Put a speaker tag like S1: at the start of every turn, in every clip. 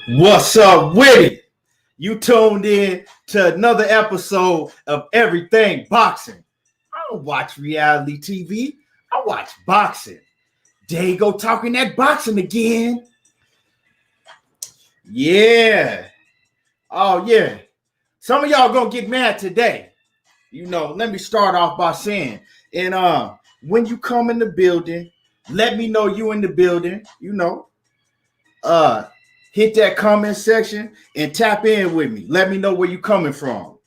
S1: What's up with it? You tuned in to another episode of Everything Boxing. I don't watch reality TV. I watch boxing. There you go talking that boxing again. Yeah. Oh, yeah. Some of y'all gonna get mad today. Let me start off by saying, and when you come in the building, let me know you in the building, hit that comment section and tap in with me. Let me know where you coming from.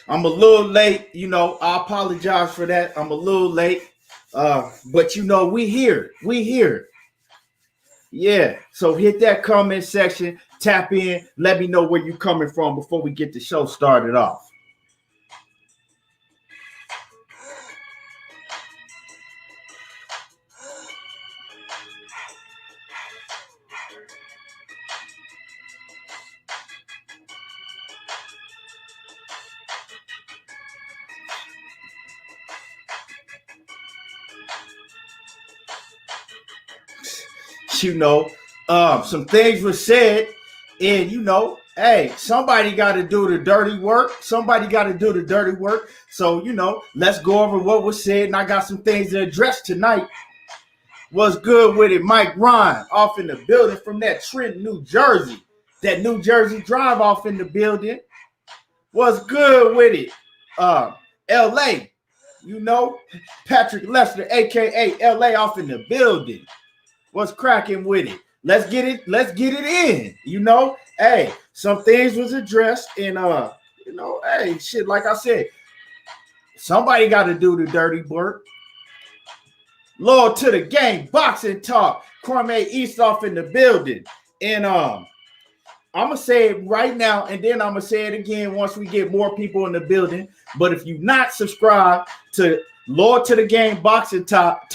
S1: I'm a little late, I apologize for that. I'm a little late. But we here. We here. Yeah. So hit that comment section, tap in, let me know where you coming from before we get the show started off. Some things were said, and hey, somebody got to do the dirty work. So let's go over what was said, and I got some things to address tonight. What's good with it? Mike Ryan off in the building from that Trenton, New Jersey. That New Jersey drive off in the building. What's good with it? LA, Patrick Lester, aka LA, off in the building. What's cracking with it? Let's get it in. Hey, some things was addressed, and hey, shit, like I said, somebody got to do the dirty work. Lord to the game, boxing talk. Kwame East off in the building. And I'm going to say it right now, and then I'm going to say it again once we get more people in the building. But if you're not subscribed to Lord to the Game Boxing Talk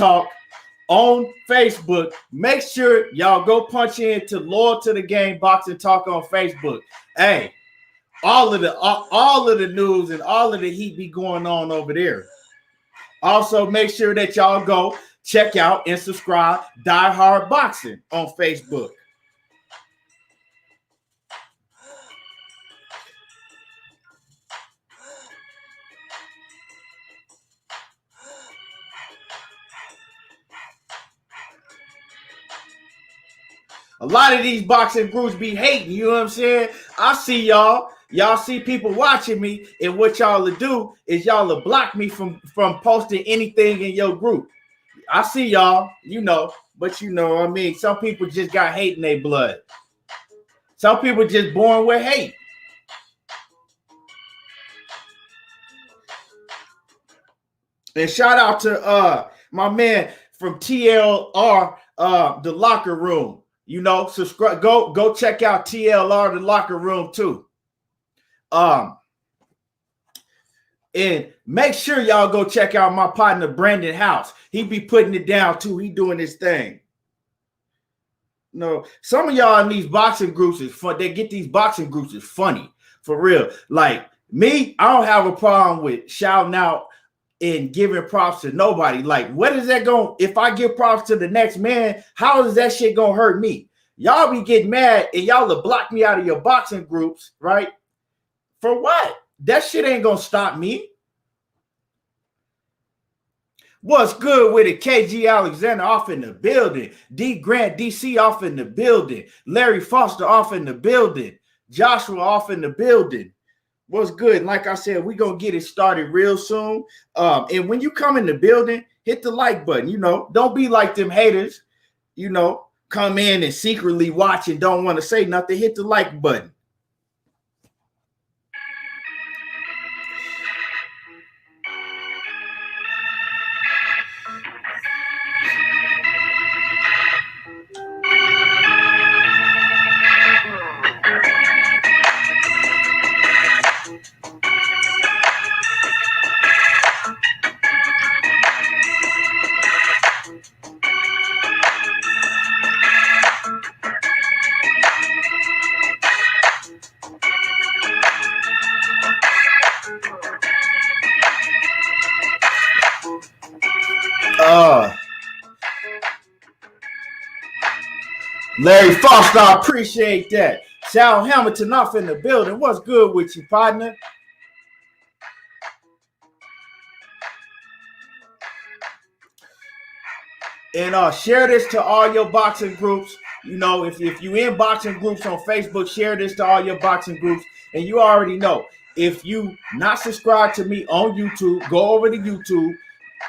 S1: on Facebook, make sure y'all go punch into Lord to the Game Boxing Talk on Facebook. Hey, all of the news and all of the heat be going on over there. Also, make sure that y'all go check out and subscribe Die Hard Boxing on Facebook. A lot of these boxing groups be hating, you know what I'm saying? I see y'all. Y'all see people watching me, and what y'all will do is y'all will block me from posting anything in your group. I see y'all, but some people just got hate in their blood. Some people just born with hate. And shout out to my man from TLR, the locker room. Subscribe, go check out TLR, the locker room too. And make sure y'all go check out my partner Brandon House. He be putting it down too. He doing his thing. Some of y'all in these boxing groups is fun. They get these boxing groups is funny for real. Like me, I don't have a problem with shouting out and giving props to nobody. Like, what is that going? If I give props to the next man, how is that shit gonna hurt me? Y'all be getting mad and y'all will block me out of your boxing groups, right? For what? That shit ain't gonna stop me. What's good with it? KG Alexander off in the building. D Grant DC off in the building. Larry Foster off in the building. Joshua off in the building. What's good? And like I said, we're going to get it started real soon. And when you come in the building, hit the like button. Don't be like them haters, come in and secretly watch and don't want to say nothing. Hit the like button. Larry Foster, I appreciate that. Sal Hamilton off in the building. What's good with you, partner? And share this to all your boxing groups. You know, if you in boxing groups on Facebook, share this to all your boxing groups. And you already know, if you not subscribed to me on YouTube, go over to YouTube,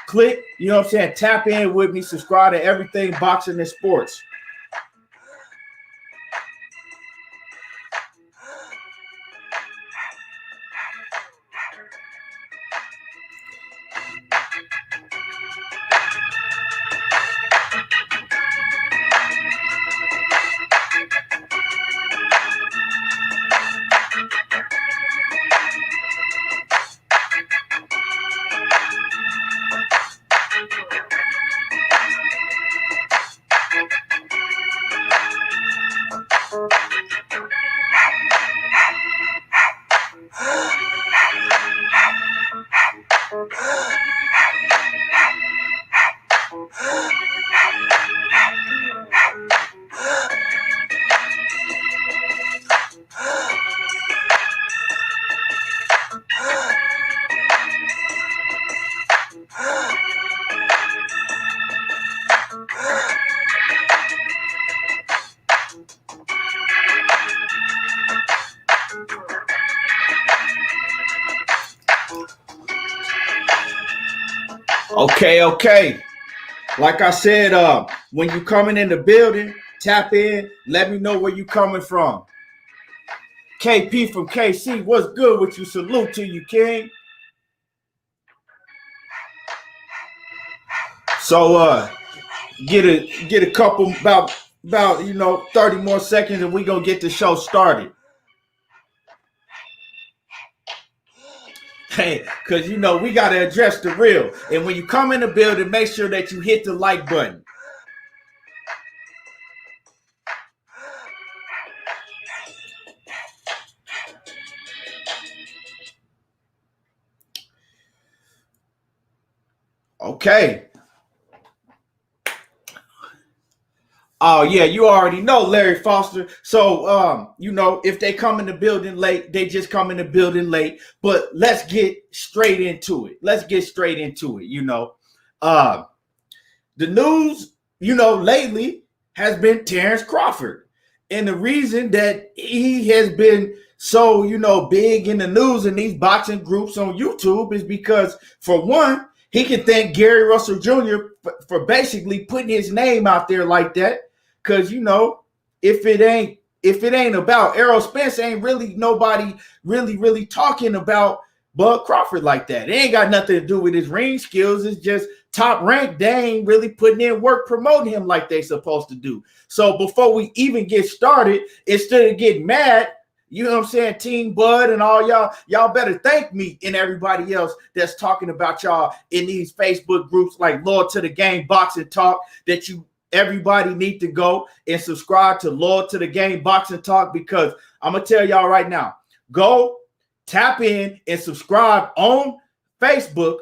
S1: click, you know what I'm saying, tap in with me, subscribe to everything boxing and sports. Okay. Like I said, when you coming in the building, tap in. Let me know where you coming from. KP from KC, what's good with you? Salute to you, King. So get a couple about 30 more seconds, and we gonna get the show started. Hey, because we gotta address the real. And when you come in the building, make sure that you hit the like button. Okay. Oh, yeah, you already know Larry Foster. So, if they come in the building late, they just come in the building late. But let's get straight into it. The news, lately has been Terence Crawford. And the reason that he has been so, big in the news in these boxing groups on YouTube is because, for one, he can thank Gary Russell Jr. for basically putting his name out there like that. Because, if it ain't about Errol Spence, ain't really nobody really talking about Bud Crawford like that. It ain't got nothing to do with his ring skills. It's just top rank. They ain't really putting in work promoting him like they supposed to do. So before we even get started, instead of getting mad, you know what I'm saying, Team Bud and all y'all better thank me and everybody else that's talking about y'all in these Facebook groups like Loyal to the Game Boxing Talk, that everybody need to go and subscribe to Loyal to the Game Boxing Talk, because I'm going to tell y'all right now, go tap in and subscribe on Facebook,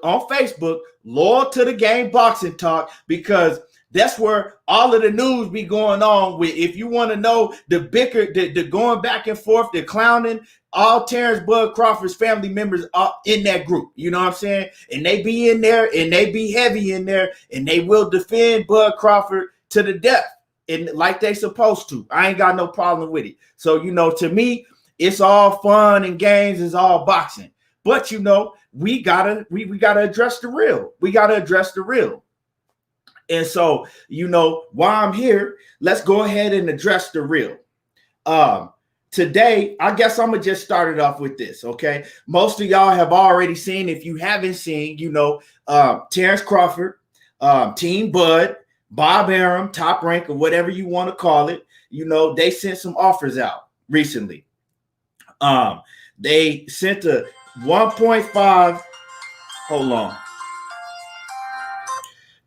S1: Loyal to the Game Boxing Talk, because that's where all of the news be going on with. If you want to know the bicker, the going back and forth, the clowning, all Terence Bud Crawford's family members are in that group. You know what I'm saying? And they be in there, and they be heavy in there, and they will defend Bud Crawford to the death, and like they supposed to. I ain't got no problem with it. So, to me, it's all fun and games. It's all boxing. But, we gotta address the real. We gotta address the real. And so, while I'm here, let's go ahead and address the real. Today, I guess I'm gonna just start it off with this, okay? Most of y'all have already seen. If you haven't seen, Terence Crawford, Team Bud, Bob Arum, Top Rank, or whatever you want to call it, they sent some offers out recently. They sent a 1.5. Hold on.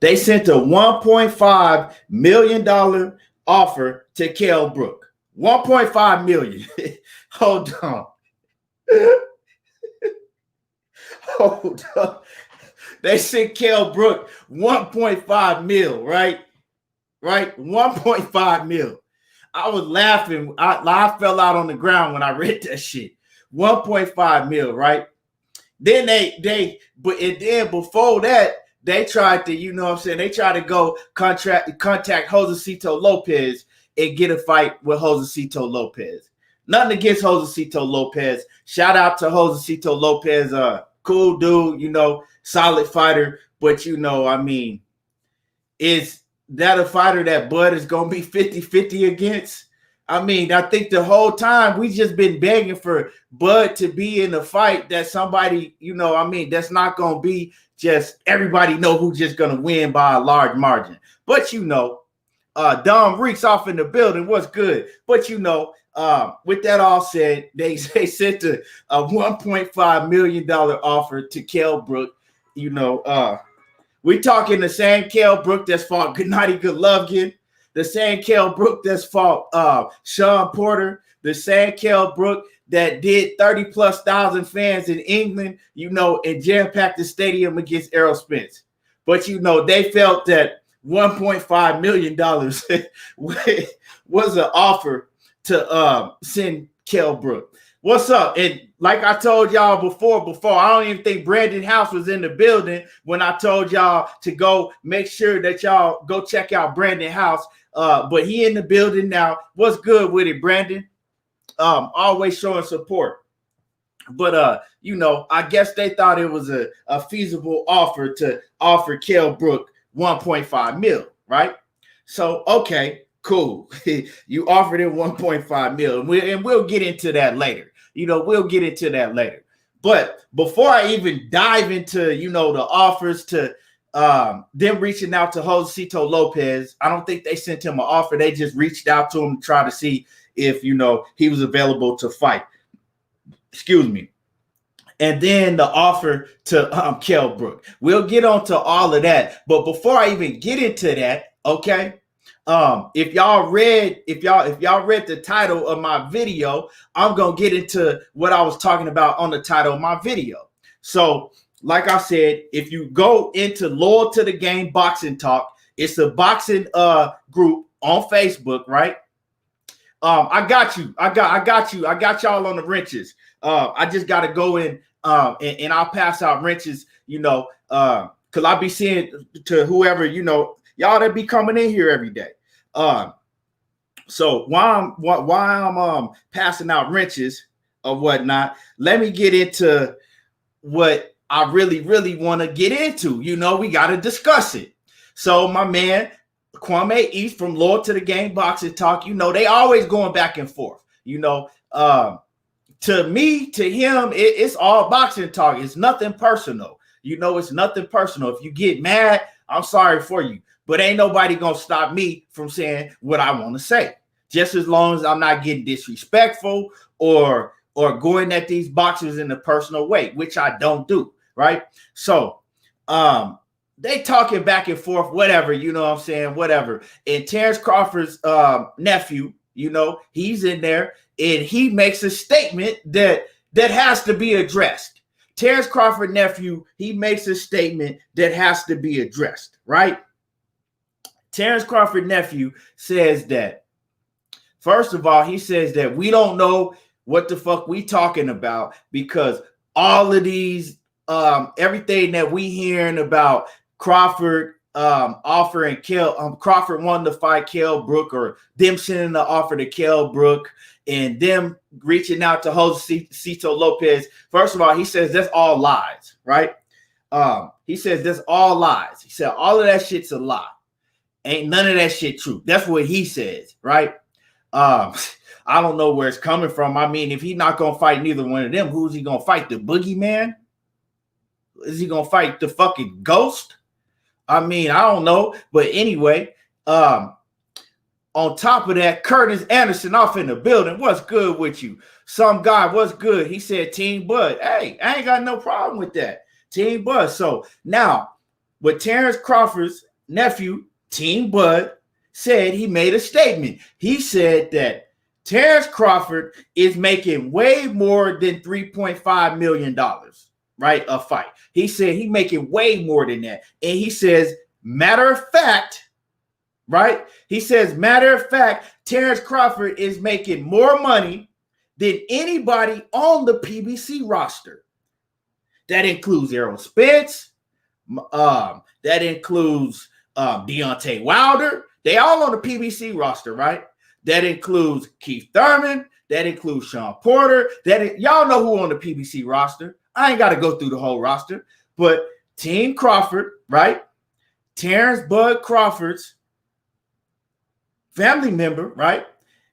S1: They sent a $1.5 million offer to Kell Brook. 1.5 million. Hold on. Hold on. They sent Kell Brook 1.5 mil, right? Right? 1.5 mil. I was laughing. I fell out on the ground when I read that shit. 1.5 mil, right? Then then before that, they tried to, you know what I'm saying? They tried to go contact Josecito Lopez and get a fight with Josecito Lopez. Nothing against Josecito Lopez. Shout out to Josecito Lopez. Cool dude, you know, solid fighter. But, you know, I mean, is that a fighter that Bud is going to be 50-50 against? I mean, I think the whole time we just been begging for Bud to be in a fight that somebody, you know, I mean, that's not going to be just everybody know who's just going to win by a large margin. But, you know, Dom Reeks off in the building. What's good? But, you know, with that all said, they sent a $1.5 million offer to Kell Brook. You know, we talking the same Kell Brook that's fought Gennady Golovkin, the same Kell Brook that's fought Sean Porter, the same Kell Brook that did 30,000+ fans in England, you know, and jam-packed the stadium against Errol Spence. But, you know, they felt that $1.5 million was an offer to send Kell Brook. What's up? And like I told y'all before, I don't even think Brandon House was in the building when I told y'all to go make sure that y'all go check out Brandon House. But he in the building now. What's good with it, Brandon? Always showing support. But you know, I guess they thought it was a feasible offer to offer Kell Brook 1.5 mil, right? So okay, cool. You offered him 1.5 mil, and we'll get into that later. You know, we'll get into that later. But before I even dive into, you know, the offers to them reaching out to Josecito Lopez, I don't think they sent him an offer. They just reached out to him to try to see if, you know, he was available to fight. Excuse me. And then the offer to Kell Brook. We'll get on to all of that. But before I even get into that, okay, if y'all read the title of my video, I'm gonna get into what I was talking about on the title of my video. So, like I said, if you go into Loyal to the Game Boxing Talk, it's a boxing group on Facebook, right? I got you. I got y'all on the wrenches. I just got to go in and I'll pass out wrenches, you know, because I'll be seeing to whoever, you know, y'all that be coming in here every day. So while I'm passing out wrenches or whatnot, let me get into what I really want to get into. You know, we got to discuss it. So my man Kwame East from Loyal to the Game Boxing Talk, you know, they always going back and forth. You know, to me, to him, it's all boxing talk. It's nothing personal. You know, it's nothing personal. If you get mad, I'm sorry for you. But ain't nobody going to stop me from saying what I want to say. Just as long as I'm not getting disrespectful or going at these boxers in a personal way, which I don't do, right? So, they talking back and forth, whatever, you know what I'm saying, whatever. And Terence Crawford's nephew, you know, he's in there, and he makes a statement that has to be addressed. Terence Crawford nephew, he makes a statement that has to be addressed, right? Terence Crawford nephew says that, first of all, he says that we don't know what the fuck we talking about because all of these, everything that we hearing about Crawford offering Crawford wanting to fight Kell Brook, or them sending the offer to Kell Brook, and them reaching out to Josecito Lopez. First of all, he says that's all lies, right? He says that's all lies. He said all of that shit's a lie. Ain't none of that shit true. That's what he says, right? I don't know where it's coming from. I mean, if he's not gonna fight neither one of them, who's he gonna fight? The boogeyman? Is he gonna fight the fucking ghost? I mean, I don't know. But anyway, on top of that, Curtis Anderson off in the building. What's good with you? Some guy, what's good? He said Team Bud. Hey, I ain't got no problem with that. Team Bud. So now, with Terence Crawford's nephew, Team Bud, said he made a statement. He said that Terence Crawford is making way more than $3.5 million. right, a fight. He said he making way more than that. And he says, matter of fact, right? He says, matter of fact, Terence Crawford is making more money than anybody on the PBC roster. That includes Errol Spence. That includes Deontay Wilder. They all on the PBC roster, right? That includes Keith Thurman. That includes Sean Porter. Y'all know who on the PBC roster. I ain't got to go through the whole roster, but Team Crawford, right? Terence Bud Crawford's family member, right?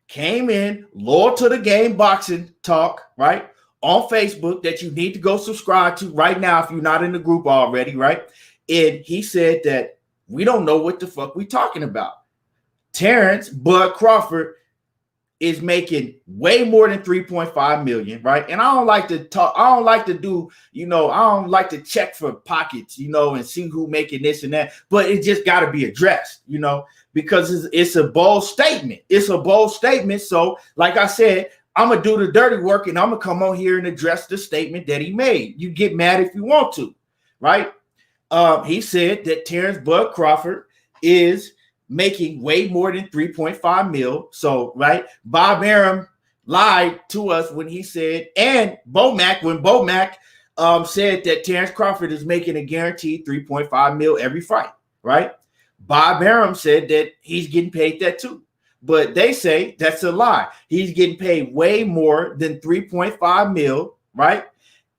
S1: Came in, loyal to the game boxing talk, right? On Facebook that you need to go subscribe to right now if you're not in the group already, right? And he said that we don't know what the fuck we talking about. Terence Bud Crawford is making way more than 3.5 million, right? And I don't like to talk, I don't like to do, I don't like to check for pockets, and see who making this and that, but it just got to be addressed, because it's a bold statement. It's a bold statement. So like I said, I'm going to do the dirty work and I'm going to come on here and address the statement that he made. You get mad if you want to, right? He said that Terence Bud Crawford is making way more than 3.5 mil. So, right, Bob Arum lied to us when he said, and Bomac, when Bomac said that Terence Crawford is making a guaranteed 3.5 mil every fight, right? Bob Arum said that he's getting paid that too. But they say that's a lie. He's getting paid way more than 3.5 mil, right?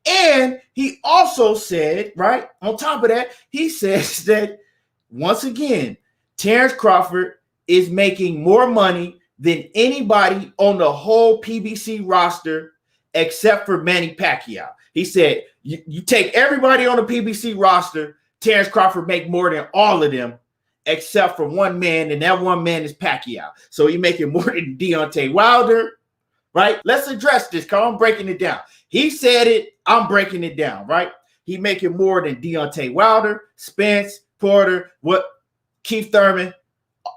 S1: And he also said, right, on top of that, he says that once again, Terence Crawford is making more money than anybody on the whole PBC roster except for Manny Pacquiao. He said, you take everybody on the PBC roster, Terence Crawford make more than all of them except for one man, and that one man is Pacquiao. So he's making more than Deontay Wilder, right? Let's address this because I'm breaking it down. He said it, I'm breaking it down, right? He making more than Deontay Wilder, Spence, Porter, Keith Thurman,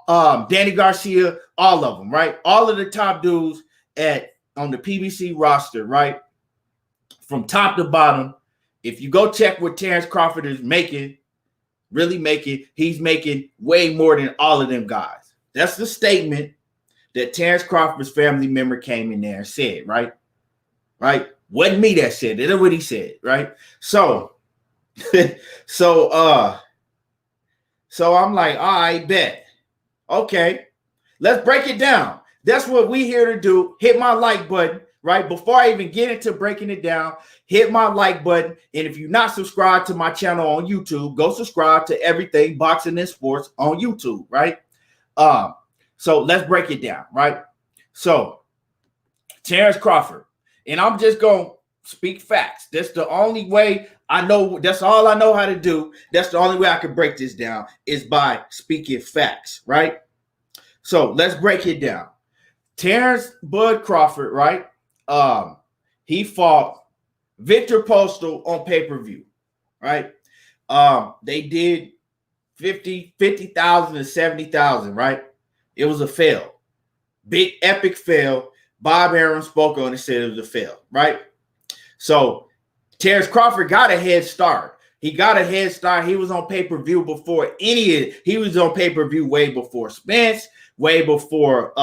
S1: Danny Garcia, all of them, right? All of the top dudes on the PBC roster, right? From top to bottom, if you go check what Terence Crawford is making, he's making way more than all of them guys. That's the statement that Terence Crawford's family member came in there and said, right? Right? Wasn't me that said it. That's what he said, right? So I'm like, all right, bet. Okay, let's break it down. That's what we here to do. Hit my like button, right? Before I even get into breaking it down, hit my like button. And if you're not subscribed to my channel on YouTube, go subscribe to Everything Boxing and Sports on YouTube, right? So let's break it down, right? So Terence Crawford, and I'm just going to speak facts. That's the only way I know. That's all I know how to do. That's the only way I can break this down is by speaking facts, right? So let's break it down. Terence Bud Crawford, right? He fought Victor Posto on pay-per-view, right? They did 50,000 to 70,000, right? It was a fail. Big epic fail. Bob Arum spoke on it, said it was a fail, right? So Terence Crawford got a head start. He got a head start. He was on pay-per-view before he was on pay-per-view way before Spence, way before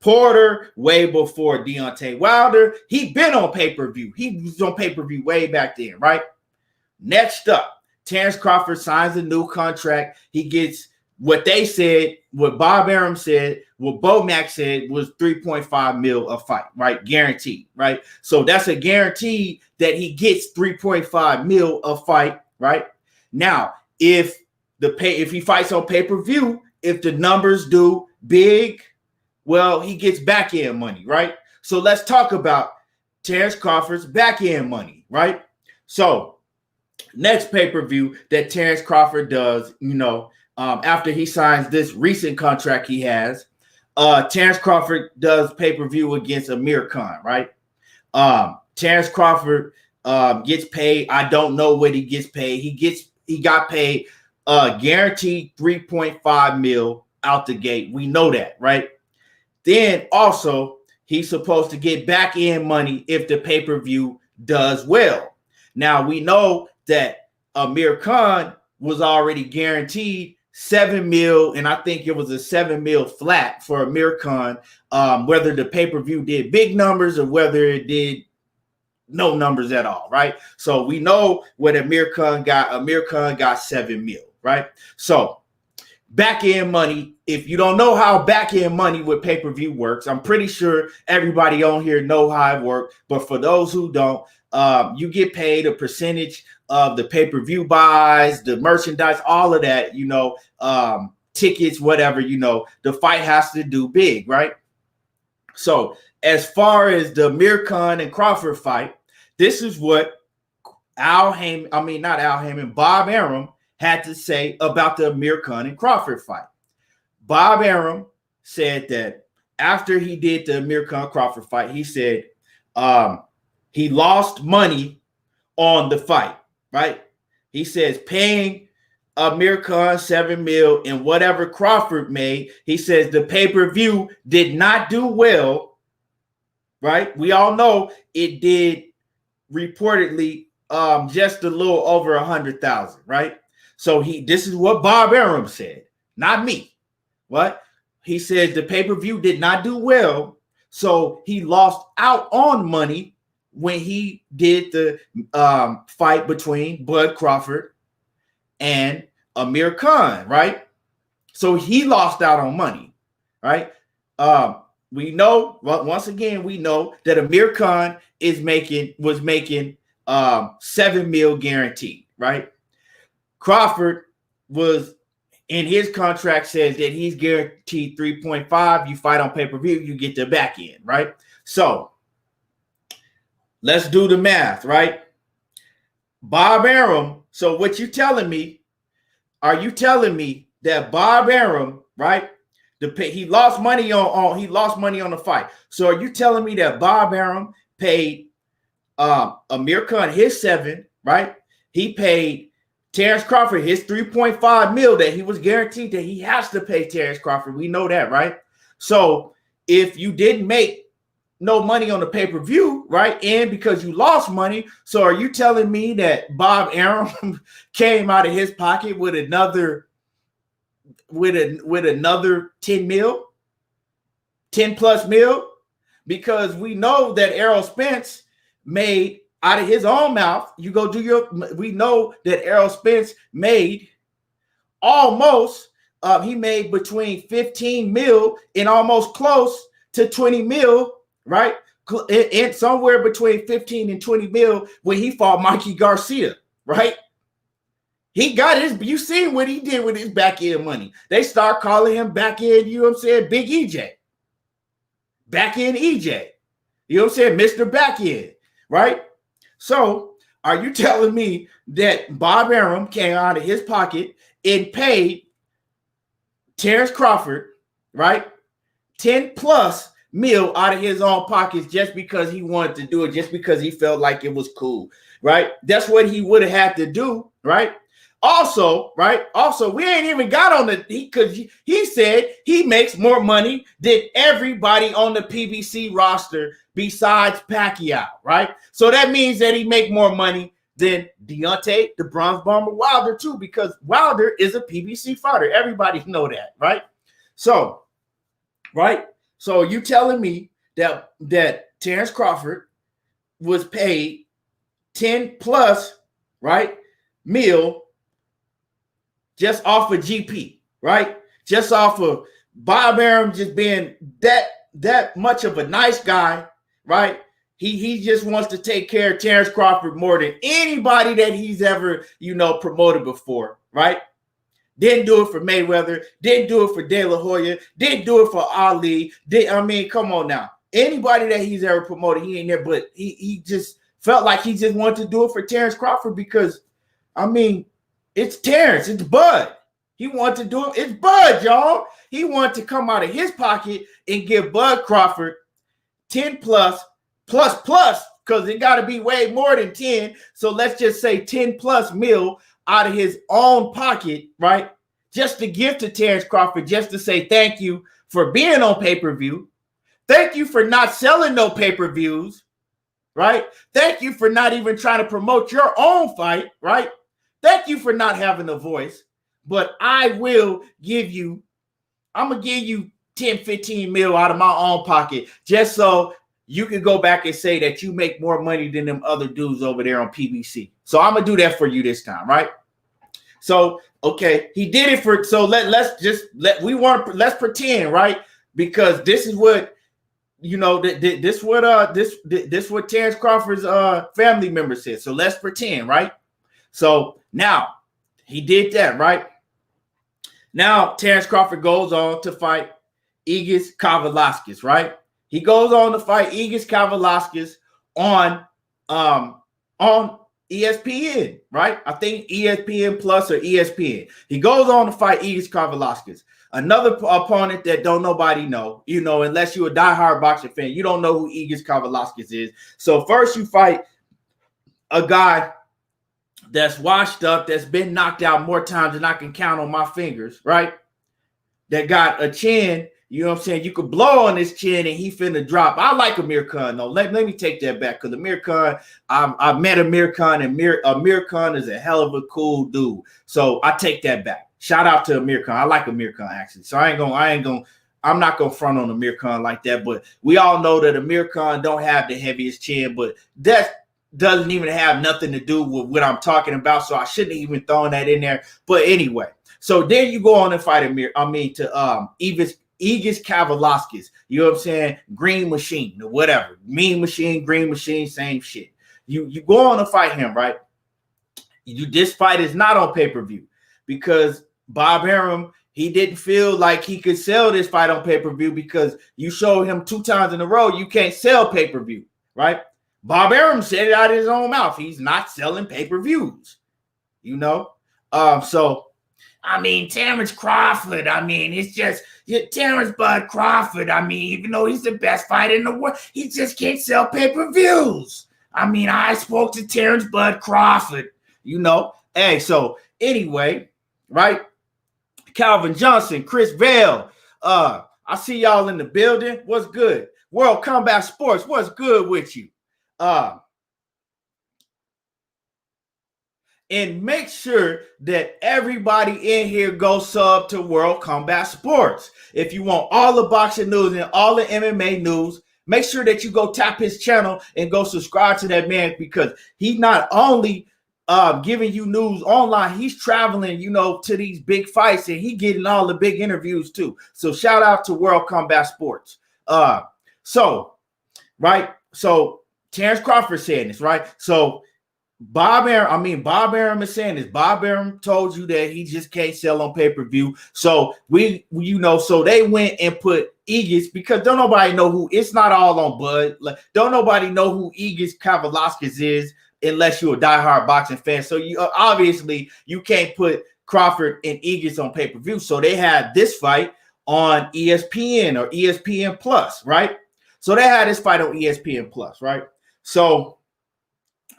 S1: Porter, way before Deontay Wilder. He been on pay-per-view. He was on pay-per-view way back then, right? Next up, Terence Crawford signs a new contract. He gets what they said, what Bob Arum said, what Bomac said was 3.5 mil a fight, right? Guaranteed, right? So that's a guarantee that he gets 3.5 mil a fight, right? Now, if he fights on pay-per-view, if the numbers do big, well, he gets back-end money, right? So let's talk about Terence Crawford's back-end money, right? So next pay-per-view that Terence Crawford does, after he signs this recent contract he has, Terence Crawford does pay-per-view against Amir Khan, right? Terence Crawford gets paid. I don't know what he gets paid. He got paid guaranteed 3.5 mil out the gate. We know that, right? Then also he's supposed to get back end money if the pay-per-view does well. Now we know that Amir Khan was already guaranteed $7 million, and I think it was a $7 million flat for Amir Khan, whether the pay-per-view did big numbers or whether it did no numbers at all, right? So we know what Amir Khan got. Amir Khan got $7 million, right? So back-end money, if you don't know how back-end money with pay-per-view works, I'm pretty sure everybody on here know how it works, but for those who don't, you get paid a percentage of the pay-per-view buys, the merchandise, all of that, tickets, whatever, the fight has to do big, right? So as far as the Amir Khan and Crawford fight, this is what Bob Arum had to say about the Amir Khan and Crawford fight. Bob Arum said that after he did the Amir Khan Crawford fight, he said he lost money on the fight, right? He says paying Amir Khan $7 million and whatever Crawford made, he says the pay-per-view did not do well, right? We all know it did reportedly just a little over 100,000, right? So this is what Bob Arum said, not me. What? He says the pay-per-view did not do well, so he lost out on money when he did the fight between Bud Crawford and Amir Khan, right? So he lost out on money, right? We know, once again, we know that Amir Khan was making $7 million guaranteed, right? Crawford was in his contract says that he's guaranteed 3.5. You fight on pay-per-view, you get the back end, right? So let's do the math, right? Bob Arum. So what you telling me? Are you telling me that Bob Arum, right? He lost money on the fight. So are you telling me that Bob Arum paid Amir Khan his 7, right? He paid Terence Crawford his 3.5 mil that he was guaranteed that he has to pay Terence Crawford. We know that, right? So if you didn't make no money on the pay-per-view, right? And because you lost money, so are you telling me that Bob Arum came out of his pocket with another 10 mil, 10 plus mil? Because we know that Errol Spence made out of his own mouth. We know that Errol Spence made almost, he made between 15 mil and almost close to 20 mil, right? And somewhere between 15 and 20 mil when he fought Mikey Garcia, right? He got you seen what he did with his back end money. They start calling him back end, Big EJ. Back end EJ. Mr. Back end, right? So are you telling me that Bob Arum came out of his pocket and paid Terence Crawford, right, 10 plus mil out of his own pockets just because he wanted to do it, just because he felt like it was cool, right? That's what he would have had to do, right? Also, right? Also, we ain't even got on because he said he makes more money than everybody on the PBC roster besides Pacquiao, right? So that means that he make more money than Deontay, the Bronze Bomber Wilder too, because Wilder is a PBC fighter. Everybody know that, right? So, right? So you telling me that Terence Crawford was paid 10 plus, right, mil just off of GP, right? Just off of Bob Arum just being that much of a nice guy, right? He just wants to take care of Terence Crawford more than anybody that he's ever, promoted before, right? Didn't do it for Mayweather, didn't do it for De La Hoya, didn't do it for Ali. Come on now. Anybody that he's ever promoted, he ain't there, but he just felt like he just wanted to do it for Terence Crawford because, it's Terence, it's Bud. He wanted to do it. It's Bud, y'all. He wanted to come out of his pocket and give Bud Crawford 10 plus, because it got to be way more than 10. So let's just say 10 plus mil out of his own pocket, right? Just to give to Terence Crawford, just to say thank you for being on pay-per-view. Thank you for not selling no pay-per-views, right? Thank you for not even trying to promote your own fight, right? Thank you for not having a voice. But I'm going to give you 10, 15 mil out of my own pocket just so you can go back and say that you make more money than them other dudes over there on PBC. So I'm going to do that for you this time, right? So, okay, he did it for, so let's pretend, right? Because this is what, this what Terence Crawford's family member said. So let's pretend, right? So now he did that, right? Now Terence Crawford goes on to fight Iive Kavaliauskas, right? He goes on to fight Iive Kavaliauskas on ESPN, right? I think ESPN Plus or ESPN. He goes on to fight Iive Kavaliauskas, another opponent that don't nobody know, unless you're a diehard boxing fan, you don't know who Iive Kavaliauskas is. So first you fight a guy that's washed up, that's been knocked out more times than I can count on my fingers, right? That got a chin, you know what I'm saying? You could blow on his chin and he finna drop. I like Amir Khan, though. Let me take that back, because Amir Khan, I met Amir Khan, and Amir Khan is a hell of a cool dude. So I take that back. Shout out to Amir Khan. I like Amir Khan, actually. So I'm not gonna front on Amir Khan like that. But we all know that Amir Khan don't have the heaviest chin, but that doesn't even have nothing to do with what I'm talking about. So I shouldn't have even thrown that in there. But anyway, so then you go on and fight Iive Kavaliauskas, you know what I'm saying? Green Machine or whatever. Mean Machine, Green Machine, same shit. You go on to fight him, right? This fight is not on pay-per-view because Bob Arum, he didn't feel like he could sell this fight on pay-per-view because you showed him 2 times in a row you can't sell pay-per-view, right? Bob Arum said it out of his own mouth. He's not selling pay-per-views, So, Terence Crawford, it's just Terence Bud Crawford. Even though he's the best fighter in the world, he just can't sell pay-per-views. I spoke to Terence Bud Crawford, Hey, so anyway, right? Calvin Johnson, Chris Vale. I see y'all in the building. What's good? World Combat Sports, what's good with you? And make sure that everybody in here goes sub to World Combat Sports. If you want all the boxing news and all the MMA news, make sure that you go tap his channel and go subscribe to that man, because he's not only giving you news online, he's traveling, to these big fights, and he getting all the big interviews too. So shout out to World Combat Sports. So Terence Crawford saying this, right? So Bob Arum is saying this. Bob Arum told you that he just can't sell on pay-per-view. So so they went and put Iive, because don't nobody know who, it's not all on Bud. Like, don't nobody know who Iive Kavaliauskas is unless you're a diehard boxing fan. So you obviously you can't put Crawford and Iive on pay-per-view. So they had this fight on ESPN or ESPN Plus, right? So they had this fight on ESPN Plus, right? So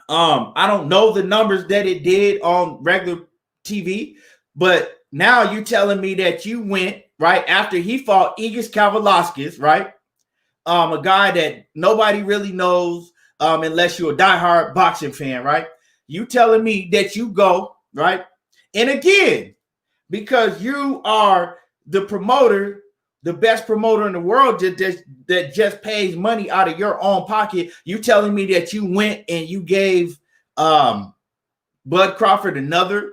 S1: I don't know the numbers that it did on regular TV, but now you telling me that you went right after he fought Iive Kavaliauskas, right? A guy that nobody really knows unless you're a diehard boxing fan, right? You telling me that you go, right? And again, because you are the promoter, the best promoter in the world that just pays money out of your own pocket, you telling me that you went and you gave Bud Crawford another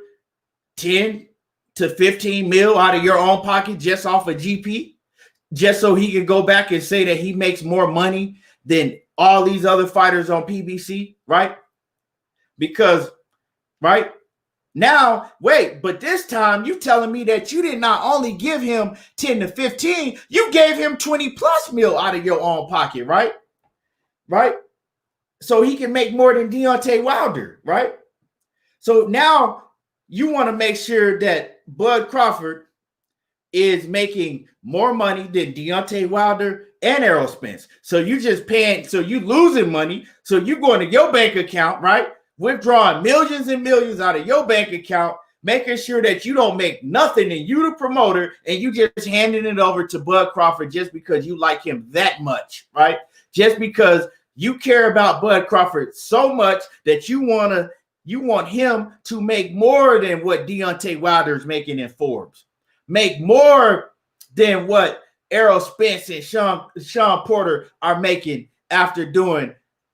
S1: 10 to 15 mil out of your own pocket just off of GP, just so he could go back and say that he makes more money than all these other fighters on PBC, right? Because, right? Now, wait, but this time you telling me that you did not only give him 10 to 15, you gave him 20 plus mil out of your own pocket, right? Right? So he can make more than Deontay Wilder, right? So now you want to make sure that Bud Crawford is making more money than Deontay Wilder and Errol Spence. So you just paying, so you losing money. So you going to your bank account, right? Withdrawing millions and millions out of your bank account, making sure that you don't make nothing and you the promoter, and you just handing it over to Bud Crawford just because you like him that much, right? Just because You care about Bud Crawford so much that you want him to make more than what Deontay Wilder is making in Forbes, make more than what Errol Spence and Sean Porter are making after doing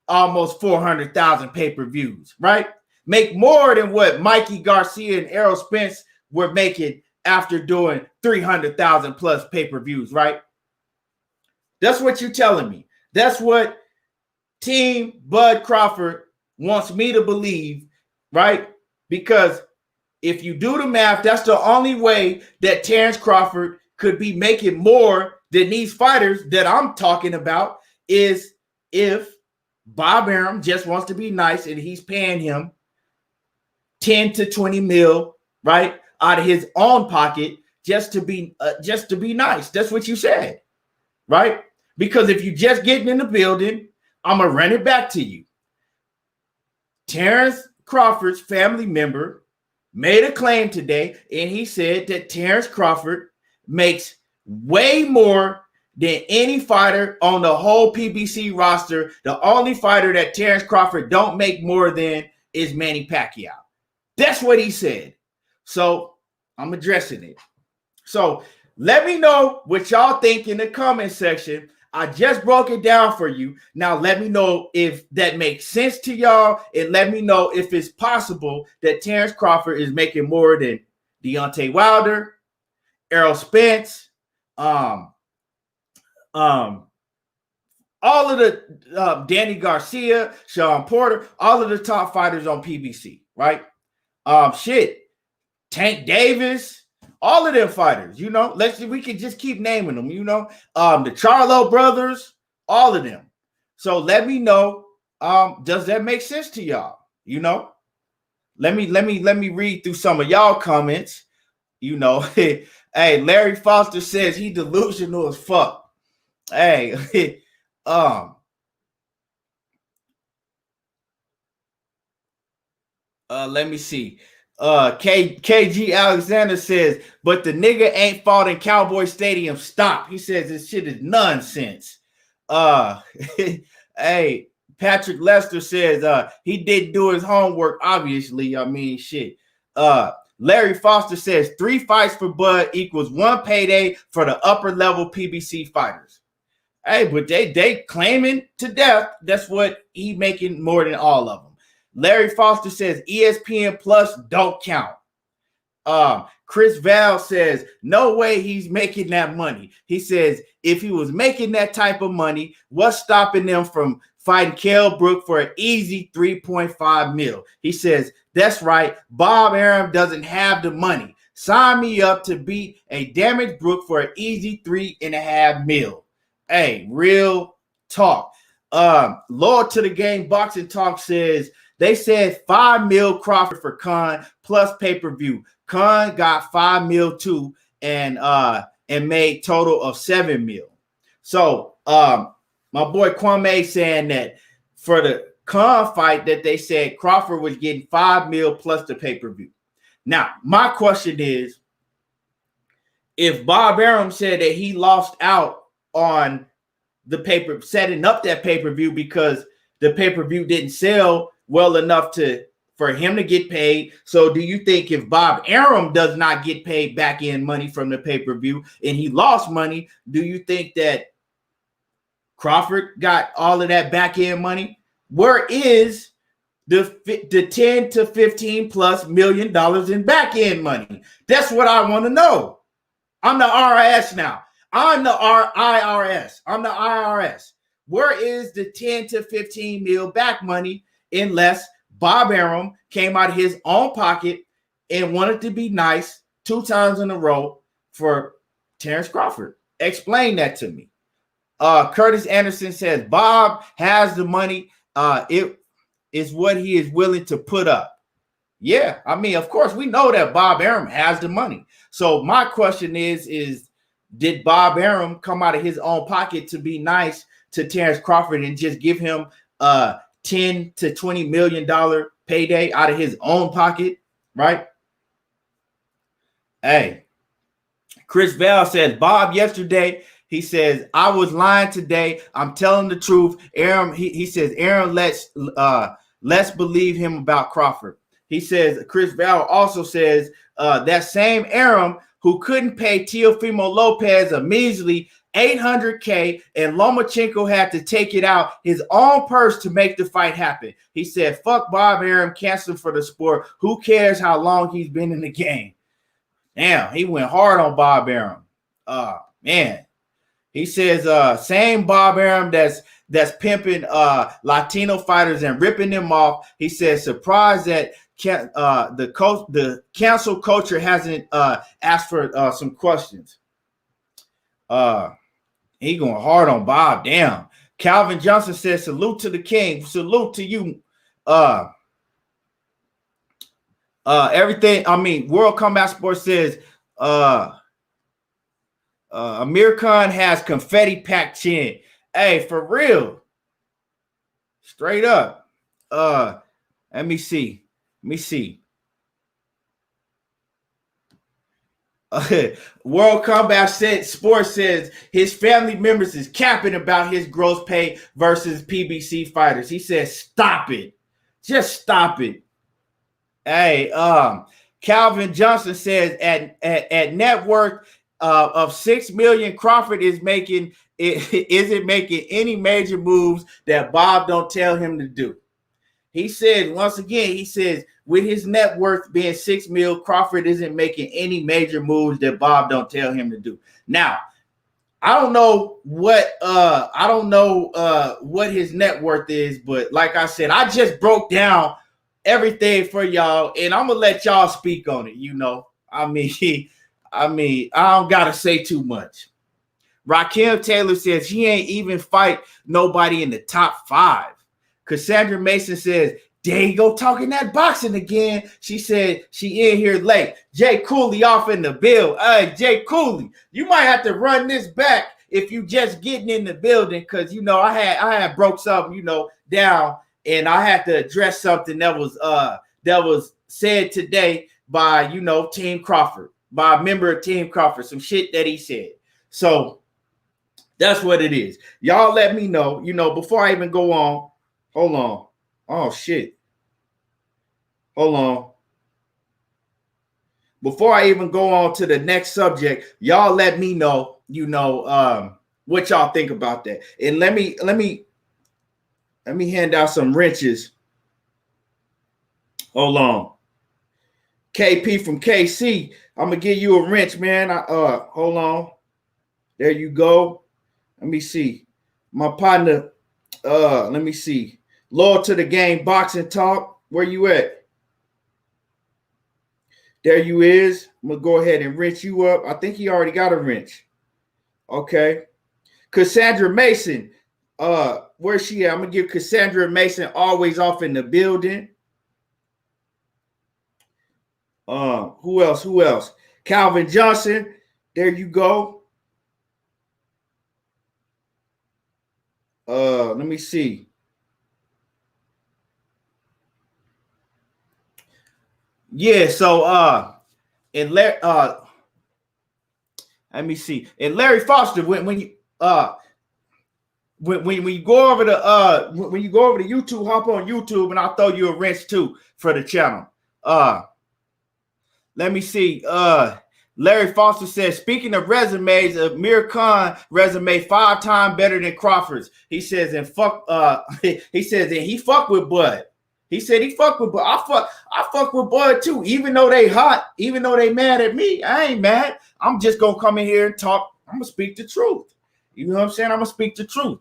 S1: almost 400,000 pay-per-views, right? Make more than what Mikey, Garcia, and Errol Spence were making after doing 300,000 plus pay-per-views, right? That's what you're telling me. That's what Team Bud Crawford wants me to believe, right? Because if you do the math, that's the only way that Terence Crawford could be making more than these fighters that I'm talking about, is if Bob Arum just wants to be nice and he's paying him 10 to 20 mil, right, out of his own pocket just to be nice. That's what you said, right? Because if you just getting in the building, I'm gonna run it back to you. Terence Crawford's family member made a claim today, and he said that Terence Crawford makes way more than any fighter on the whole PBC roster. The only fighter that Terence Crawford don't make more than is Manny Pacquiao. That's what he said. So I'm addressing it. So let me know what y'all think in the comment section. I just broke it down for you. Now let me know if that makes sense to y'all, and let me know if it's possible that Terence Crawford is making more than Deontay Wilder, Errol Spence, all of the Danny Garcia, Sean Porter, all of the top fighters on PBC, right? Tank Davis, all of them fighters, we can just keep naming them, the Charlo brothers, all of them. So let me know, does that make sense to y'all? Let me read through some of y'all comments. Hey, Larry Foster says he delusional as fuck. Hey, let me see. KG Alexander says, but the nigga ain't fought in Cowboy Stadium. Stop. He says this shit is nonsense. Hey, Patrick Lester says he didn't do his homework, obviously. I mean, shit. Larry Foster says 3 fights for Bud equals 1 payday for the upper level PBC fighters. Hey, but they claiming to death that's what he making more than all of them. Larry Foster says ESPN Plus don't count. Chris Val says no way he's making that money. He says if he was making that type of money, what's stopping them from fighting Kell Brook for an easy 3.5 mil? He says that's right. Bob Arum doesn't have the money. Sign me up to beat a damaged Brook for an easy 3.5 mil. Hey, real talk. Lord to the Game Boxing Talk says they said 5 mil Crawford for Khan plus pay-per-view. Khan got 5 mil too, and made total of 7 mil. So my boy Kwame saying that for the Khan fight that they said Crawford was getting 5 mil plus the pay-per-view. Now, my question is, if Bob Arum said that he lost out on the setting up that pay-per-view because the pay-per-view didn't sell well enough for him to get paid. So do you think if Bob Arum does not get paid back end money from the pay-per-view and he lost money, do you think that Crawford got all of that back end money? Where is the 10 to 15 plus $1 million in back end money? That's what I want to know. I'm the RIS now. I'm the IRS. I'm the IRS. Where is the 10 to 15 mil back money unless Bob Arum came out of his own pocket and wanted to be nice 2 times in a row for Terence Crawford? Explain that to me. Curtis Anderson says Bob has the money. It is what he is willing to put up. Yeah, I mean, of course, we know that Bob Arum has the money. So my question is did Bob Arum come out of his own pocket to be nice to Terence Crawford and just give him $10 to $20 million payday out of his own pocket, right? Hey, Chris Bell says Bob yesterday, He says, I was lying today. I'm telling the truth. Aaron, he says, Aaron, let's believe him about Crawford. He says, Chris Val also says, that same Aaron who couldn't pay Teofimo Lopez a measly $800K, and Lomachenko had to take it out his own purse to make the fight happen. He said, fuck Bob Arum, cancel for the sport. Who cares how long he's been in the game? Damn, he went hard on Bob Arum. Man. He says, same Bob Arum that's pimping Latino fighters and ripping them off. He says, surprised that the cancel culture hasn't asked for some questions. He going hard on Bob. Damn. Calvin Johnson says, salute to the king. Salute to you. Everything. I mean, World Combat Sports says, Amir Khan has confetti packed chin. Hey, for real. Straight up. Let me see. World Combat Sports says his family members is capping about his gross pay versus PBC fighters. He says, stop it. Just stop it. Hey, Calvin Johnson says at net worth of $6 million, Crawford isn't making any major moves that Bob don't tell him to do. He said, once again, he says, with his net worth being $6 million, Crawford isn't making any major moves that Bob don't tell him to do. Now, I don't know what his net worth is, but like I said, I just broke down everything for y'all, and I'm gonna let y'all speak on it. You know, I mean, I don't gotta say too much. Raquel Taylor says he ain't even fight nobody in the top 5. Cassandra Mason says, there you go talking that boxing again. She said she in here late. Jay Cooley off in the bill. Jay Cooley, you might have to run this back if you just getting in the building, because you know I had broke something, you know, down, and I had to address something that was said today by, you know, Team Crawford, by a member of Team Crawford, some shit that he said. So that's what it is. Y'all let me know, you know, before I even go on. Hold on. Oh, shit. Hold on. Before I even go on to the next subject, y'all let me know, you know, what y'all think about that. And let me hand out some wrenches. Hold on. KP from KC, I'm going to give you a wrench, man. Hold on. There you go. Let me see. My partner, let me see. Loyal to the game, boxing talk. Where you at? There you is. I'm going to go ahead and wrench you up. I think he already got a wrench. Okay. Cassandra Mason. Where's she at? I'm going to give Cassandra Mason always off in the building. Who else? Calvin Johnson. There you go. Let me see. Yeah, so and let me see. And Larry Foster, when you go over the YouTube, hop on YouTube and I'll throw you a wrench too for the channel. Let me see. Larry Foster says, speaking of resumes, Amir Khan resume 5 times better than Crawford's. He says, and fuck, he says, and he fuck with Bud. He said he fuck with Bud. I fuck with Bud too. Even though they hot, even though they mad at me, I ain't mad. I'm just gonna come in here and talk. I'm gonna speak the truth. You know what I'm saying? I'm gonna speak the truth.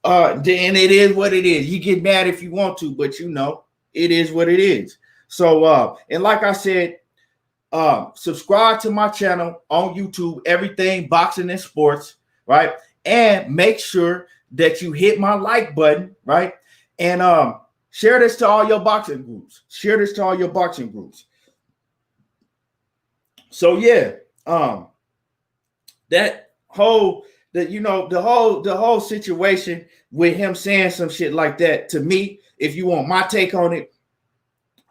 S1: And it is what it is. You get mad if you want to, but you know, it is what it is. So and like I said, subscribe to my channel on YouTube, everything boxing and sports, right? And make sure that you hit my like button, right? And share this to all your boxing groups. So yeah, the whole situation with him saying some shit like that to me, if you want my take on it,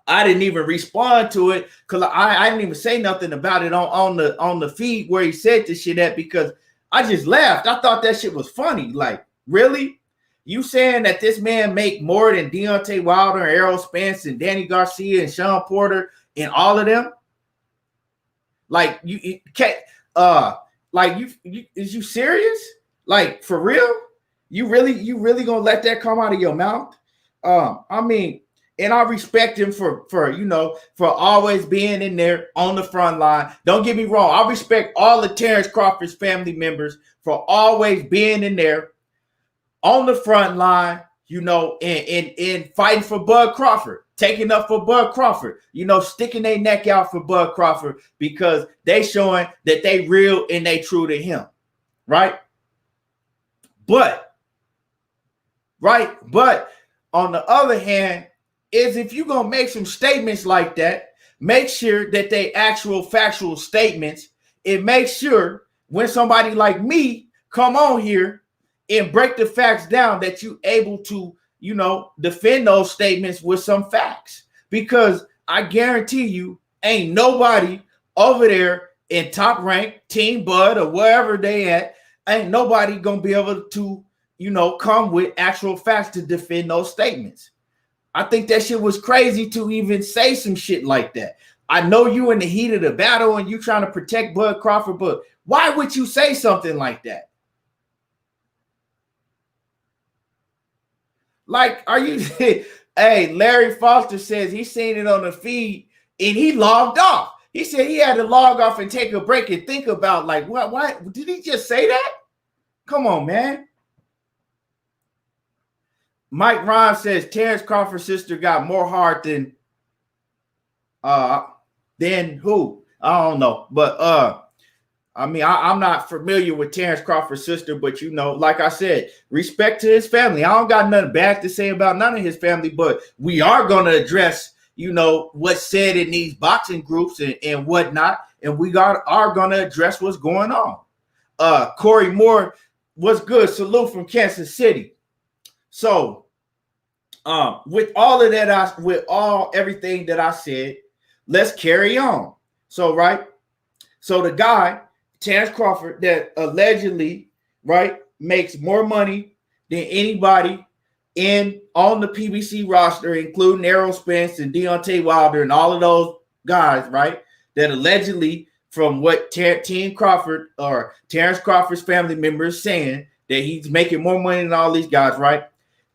S1: I didn't even respond to it because I didn't even say nothing about it on the feed where he said this shit at, because I just laughed. I thought that shit was funny. Like, really? You saying that this man make more than Deontay Wilder, Errol Spence, and Danny Garcia and Sean Porter and all of them? Like, you can't, like, you is you serious? Like, for real? You really gonna let that come out of your mouth? I mean, and I respect him for always being in there on the front line. Don't get me wrong. I respect all of Terence Crawford's family members for always being in there on the front line, and fighting for Bud Crawford, taking up for Bud Crawford, sticking their neck out for Bud Crawford because they showing that they real and they true to him, right? But on the other hand, is if you're going to make some statements like that, make sure that they actual factual statements, and make sure when somebody like me come on here and break the facts down that you able to, defend those statements with some facts. Because I guarantee you ain't nobody over there in Top Rank, Team Bud, or wherever they at, ain't nobody going to be able to, come with actual facts to defend those statements. I think that shit was crazy to even say some shit like that. I know you in the heat of the battle and you trying to protect Bud Crawford, but why would you say something like that? Like, are you? Hey, Larry Foster says he seen it on the feed and he logged off. He said he had to log off and take a break and think about, like, what? Why did he just say that? Come on, man. Mike Ron says Terence Crawford's sister got more heart than who? I don't know, but I mean, I'm not familiar with Terence Crawford's sister, but like I said, respect to his family. I don't got nothing bad to say about none of his family, but we are going to address, what's said in these boxing groups and whatnot, and we are going to address what's going on. Corey Moore, what's good? Salute from Kansas City. So, with all of that, everything that I said, let's carry on. So the guy, Terence Crawford, that allegedly, makes more money than anybody on the PBC roster, including Errol Spence and Deontay Wilder and all of those guys, that allegedly, from what Team Crawford or Terence Crawford's family members saying, that he's making more money than all these guys,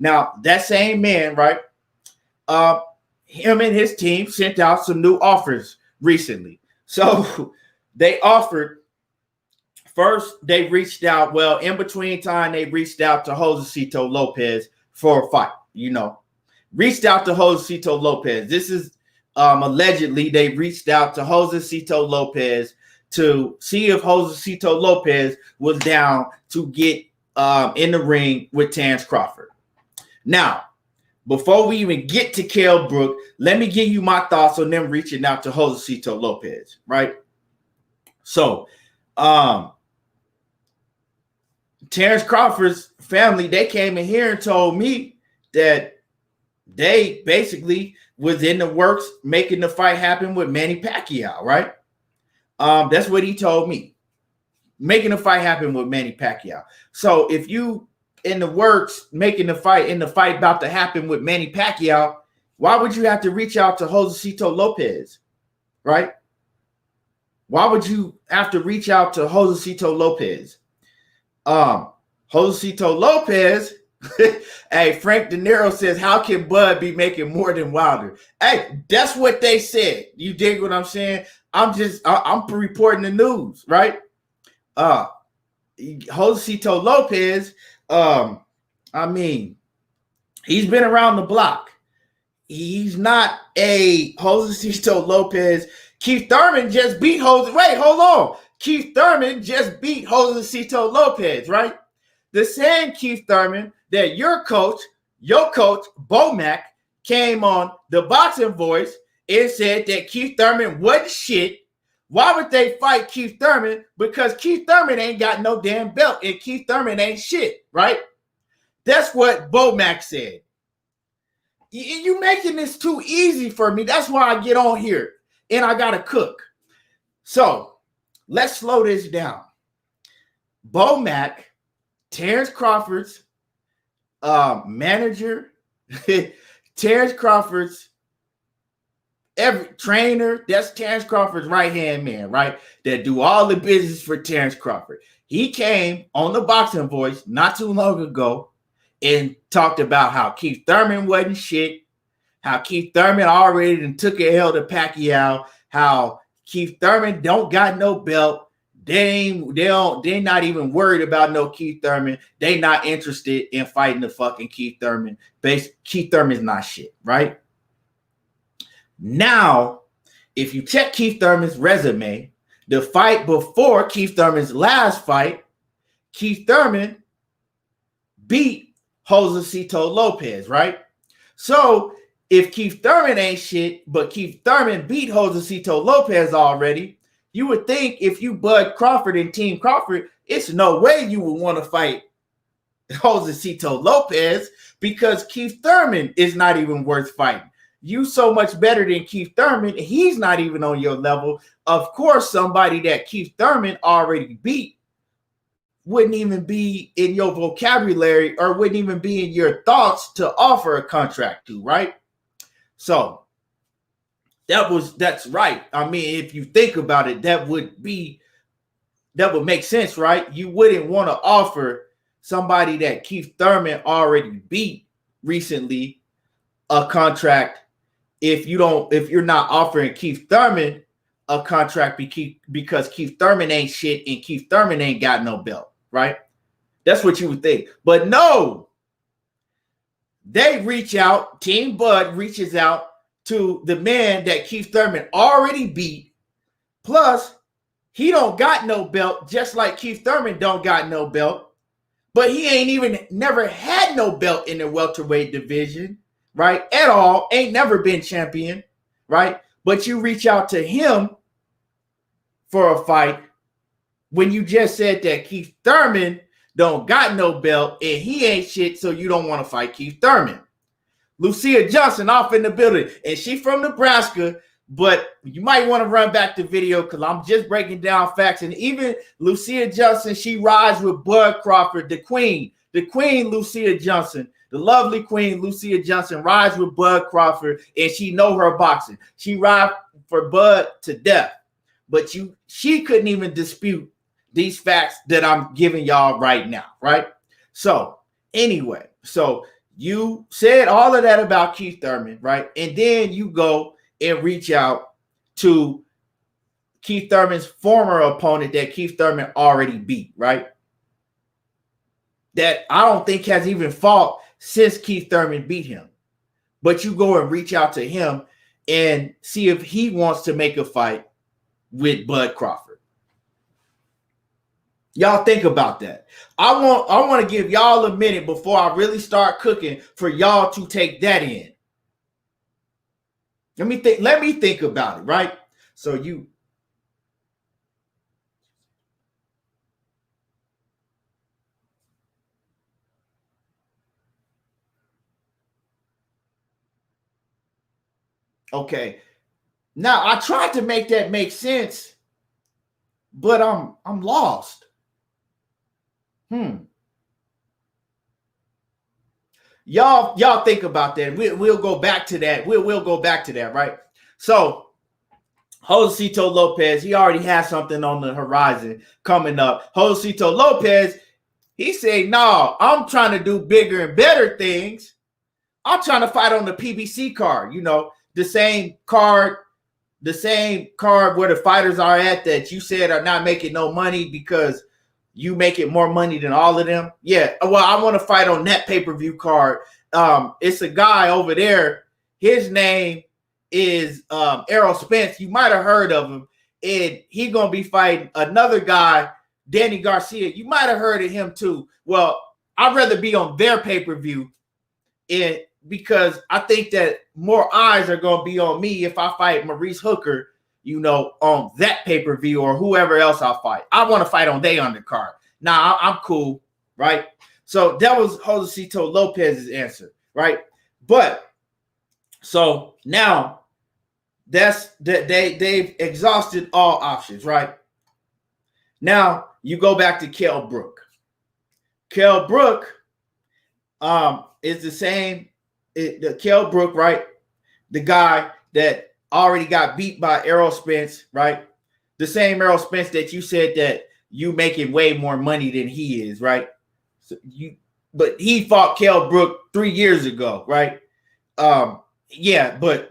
S1: Now, that same man, him and his team sent out some new offers recently. So they offered, first they reached out, in between time, they reached out to Josecito Lopez for a fight, Reached out to Josecito Lopez. This is allegedly they reached out to Josecito Lopez to see if Josecito Lopez was down to get in the ring with Terence Crawford. Now, before we even get to Kell Brook, let me give you my thoughts on them reaching out to Josecito Lopez, So, Terence Crawford's family, they came in here and told me that they basically was in the works making the fight happen with Manny Pacquiao, That's what he told me. Making the fight happen with Manny Pacquiao. So if you in the works making the fight about to happen with Manny Pacquiao, why would you have to reach out to Josecito Lopez? Why would you have to reach out to Josecito Lopez? Josecito Lopez, hey, Frank De Niro says, how can Bud be making more than Wilder? Hey, that's what they said. You dig what I'm saying? I'm reporting the news, Josecito Lopez, I mean, he's been around the block. He's not a Josecito Lopez. Keith Thurman just beat Wait, hold on. Keith Thurman just beat Josecito Lopez, The same Keith Thurman that your coach, Bomac, came on the Boxing Voice and said that Keith Thurman wasn't shit. Why would they fight Keith Thurman? Because Keith Thurman ain't got no damn belt and Keith Thurman ain't shit, That's what Bomac said. You making this too easy for me. That's why I get on here and I got to cook. So let's slow this down. Bomac, Terence Crawford's manager, Terence Crawford's every trainer, that's Terence Crawford's right-hand man, right? That do all the business for Terence Crawford. He came on the Boxing Voice not too long ago and talked about how Keith Thurman wasn't shit, how Keith Thurman already took a L to Pacquiao, how Keith Thurman don't got no belt. They're not even worried about no Keith Thurman. They not interested in fighting the fucking Keith Thurman. Keith Thurman's not shit, right? Now, if you check Keith Thurman's resume, the fight before Keith Thurman's last fight, Keith Thurman beat Josecito Lopez, right? So if Keith Thurman ain't shit, but Keith Thurman beat Josecito Lopez already, you would think if you Bud Crawford and Team Crawford, it's no way you would want to fight Josecito Lopez because Keith Thurman is not even worth fighting. You so much better than Keith Thurman. He's not even on your level. Of course, somebody that Keith Thurman already beat wouldn't even be in your vocabulary or wouldn't even be in your thoughts to offer a contract to, right? So that's right. I mean, if you think about it, that would make sense, right? You wouldn't want to offer somebody that Keith Thurman already beat recently a contract if you're not offering Keith Thurman a contract because Keith Thurman ain't shit and Keith Thurman ain't got no belt, right? That's what you would think. But no, they reach out, Team Bud reaches out to the man that Keith Thurman already beat. Plus, he don't got no belt, just like Keith Thurman don't got no belt. But he ain't even never had no belt in the welterweight division, right? At all. Ain't never been champion, right? But you reach out to him for a fight when you just said that Keith Thurman don't got no belt and he ain't shit, so you don't want to fight Keith Thurman. Lucia Johnson off in the building, and she from Nebraska, but you might want to run back the video because I'm just breaking down facts. And even Lucia Johnson, she rides with Bud Crawford, the queen Lucia Johnson, the lovely queen Lucia Johnson rides with Bud Crawford, and she know her boxing. She ride for Bud to death, but she couldn't even dispute these facts that I'm giving y'all right now, right? So anyway, you said all of that about Keith Thurman, right? And then you go and reach out to Keith Thurman's former opponent that Keith Thurman already beat, right? That I don't think has even fought since Keith Thurman beat him. But you go and reach out to him and see if he wants to make a fight with Bud Crawford. Y'all think about that. I want to give y'all a minute before I really start cooking for y'all to take that in. Let me think about it, right? So you okay. Now I tried to make that make sense, but I'm lost. Y'all think about that. We'll go back to that. We'll go back to that, right? So Josecito Lopez, he already has something on the horizon coming up. Josecito Lopez, he said, no, I'm trying to do bigger and better things. I'm trying to fight on the PBC card, the same card where the fighters are at that you said are not making no money because you make it more money than all of them. Yeah, well, I want to fight on that pay-per-view card. It's a guy over there. His name is Errol Spence. You might have heard of him. And he's going to be fighting another guy, Danny Garcia. You might have heard of him too. Well, I'd rather be on their pay-per-view because I think that more eyes are going to be on me if I fight Maurice Hooker, on that pay-per-view or whoever else I fight. I want to fight on their undercard. Now, I'm cool, right? So that was Josecito Lopez's answer, right? But so now they've exhausted all options, right? Now you go back to Kell Brook. Kell Brook is the same. The Kell Brook, right? The guy that already got beat by Errol Spence, right? The same Errol Spence that you said that you making way more money than he is, right? But he fought Kell Brook 3 years ago, right? Yeah, but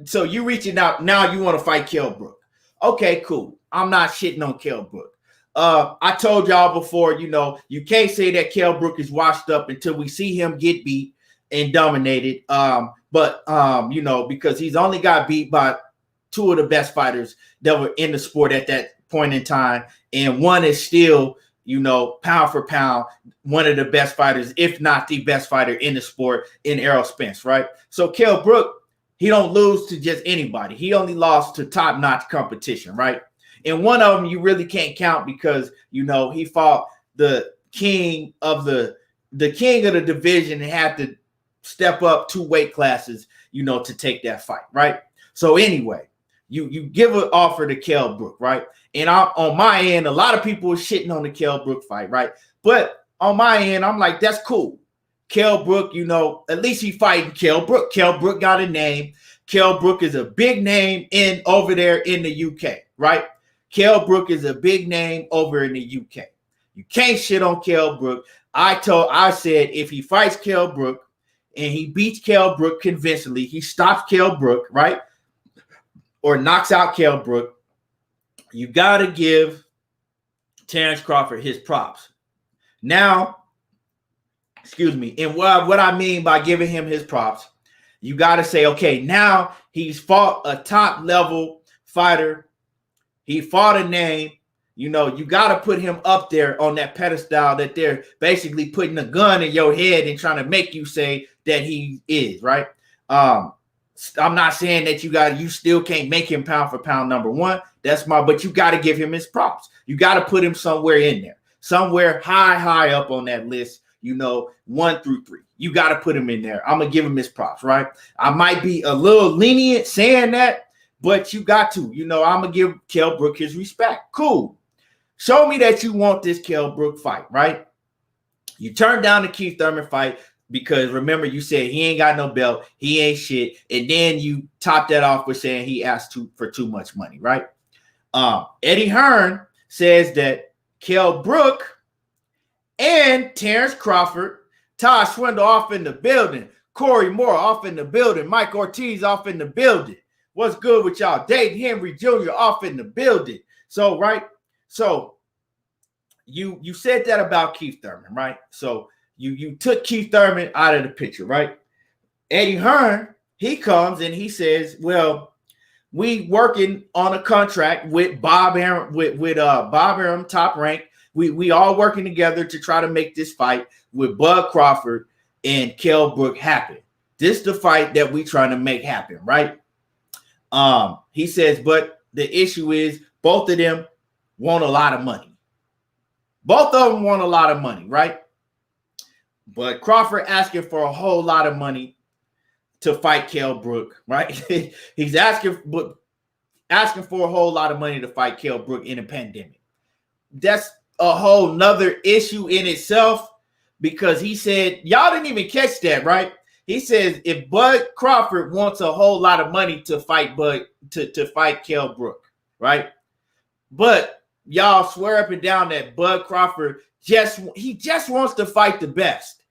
S1: so you reaching out now. You want to fight Kell Brook? Okay, cool. I'm not shitting on Kell Brook. I told y'all before, you can't say that Kell Brook is washed up until we see him get beat and dominated. Because he's only got beat by two of the best fighters that were in the sport at that point in time, and one is still, pound for pound, one of the best fighters, if not the best fighter in the sport, in Errol Spence, right? So Kell Brook, he don't lose to just anybody. He only lost to top-notch competition, right? And one of them you really can't count because, he fought the king of the division and had to step up 2 weight classes, to take that fight, right? So anyway, you give an offer to Kell Brook, right? And on my end, a lot of people are shitting on the Kell Brook fight, right? But on my end, I'm like, that's cool. Kell Brook, at least he fighting Kell Brook. Kell Brook got a name. Kell Brook is a big name over there in the UK, right? Kell Brook is a big name over in the UK. You can't shit on Kell Brook. I said if he fights Kell Brook and he beats Kell Brook convincingly, he stops Kell Brook, right? Or knocks out Kell Brook, you got to give Terence Crawford his props. Now, and what I mean by giving him his props, you got to say, okay, now he's fought a top-level fighter. He fought a name. You got to put him up there on that pedestal that they're basically putting a gun in your head and trying to make you say that he is, right? I'm not saying that you still can't make him pound for pound number one. But you got to give him his props. You got to put him somewhere in there, somewhere high up on that list, 1 through 3. You got to put him in there. I'm going to give him his props, right? I might be a little lenient saying that, but you got to, I'm going to give Kell Brook his respect. Cool. Show me that you want this Kell Brook fight, right? You turned down the Keith Thurman fight because remember you said he ain't got no belt, he ain't shit, and then you topped that off with saying he asked for too much money, right? Eddie Hearn says that Kell Brook and Terence Crawford, Todd Swindle off in the building, Corey Moore off in the building, Mike Ortiz off in the building. What's good with y'all? Dave Henry Jr. off in the building. So, right? So you said that about Keith Thurman, right? So you took Keith Thurman out of the picture, right? Eddie Hearn, he comes and he says, well, we working on a contract with Bob Arum, with Bob Arum, Top Rank. We all working together to try to make this fight with Bud Crawford and Kell Brook happen. This is the fight that we trying to make happen, right? He says, but the issue is both of them want a lot of money. Both of them want a lot of money, right? But Crawford asking for a whole lot of money to fight Kell Brook, right? He's asking for a whole lot of money to fight Kell Brook in a pandemic. That's a whole nother issue in itself because he said, y'all didn't even catch that, right? He says if Bud Crawford wants a whole lot of money to fight to fight Kell Brook, right? But y'all swear up and down that Bud Crawford just wants to fight the best.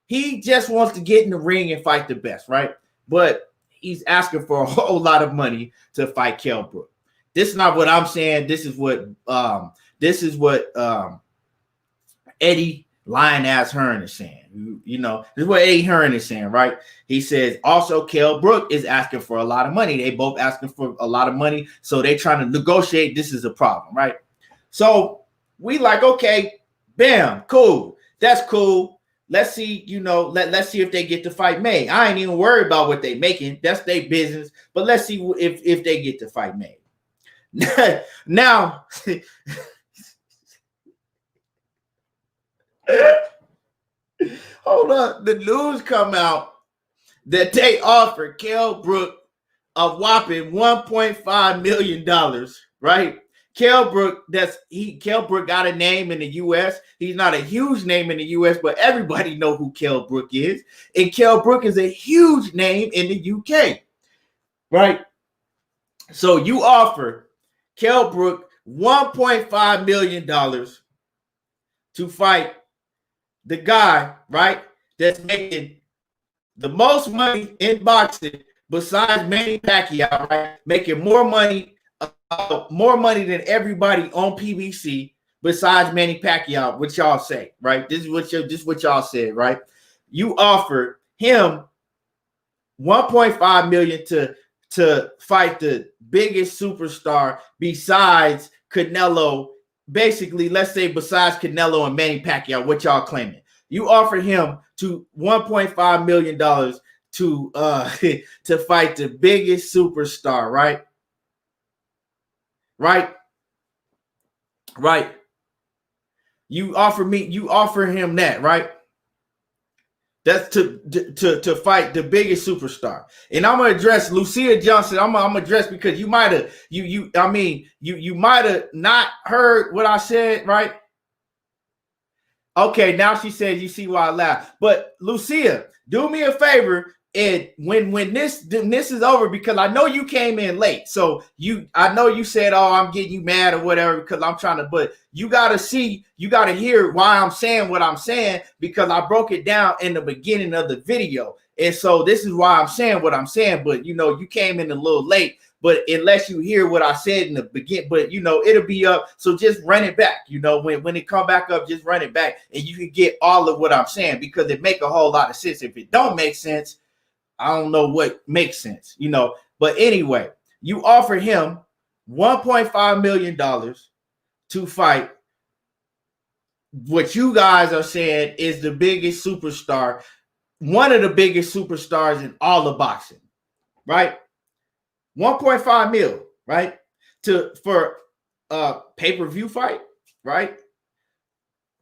S1: He just wants to get in the ring and fight the best, right? But he's asking for a whole lot of money to fight Kell Brook. This is not what I'm saying. This is what Eddie Lion Ass Hearn is saying. This is what Eddie Hearn is saying, right? He says also Kell Brook is asking for a lot of money. They both asking for a lot of money, so they trying to negotiate. This is a problem, right? So we like, okay, bam, cool. That's cool. Let's see, let's see if they get the fight made. I ain't even worried about what they making. That's their business. But let's see if they get the fight made. Now, hold up. The news come out that they offered Kell Brook a whopping $1.5 million, right? Kell Brook, Kell Brook got a name in the U.S. He's not a huge name in the U.S., but everybody know who Kell Brook is. And Kell Brook is a huge name in the U.K., right? So you offer Kell Brook $1.5 million to fight the guy, right, that's making the most money in boxing besides Manny Pacquiao, right? Making more money than everybody on PBC besides Manny Pacquiao, what y'all say, right? This is what y'all said, right? You offered him $1.5 million to fight the biggest superstar besides Canelo. Basically, let's say besides Canelo and Manny Pacquiao, what y'all claiming? You offered him to $1.5 million to to fight the biggest superstar, right? Right. You offer him that, right? That's to fight the biggest superstar. And I'm gonna address Lucia Johnson. I'm gonna address because you might have you might have not heard what I said, right? Okay, now she says you see why I laugh. But Lucia, do me a favor. And when this is over, because I know you came in late, so I know you said, "Oh, I'm getting you mad or whatever," because I'm trying to. But you gotta hear why I'm saying what I'm saying, because I broke it down in the beginning of the video, and so this is why I'm saying what I'm saying. But you came in a little late. But unless you hear what I said in the beginning, but it'll be up. So just run it back. When it come back up, just run it back, and you can get all of what I'm saying, because it make a whole lot of sense. If it don't make sense, I don't know what makes sense, But anyway, you offer him $1.5 million to fight what you guys are saying is the biggest superstar, one of the biggest superstars in all of boxing, right? 1.5 mil, right? For a pay-per-view fight, right?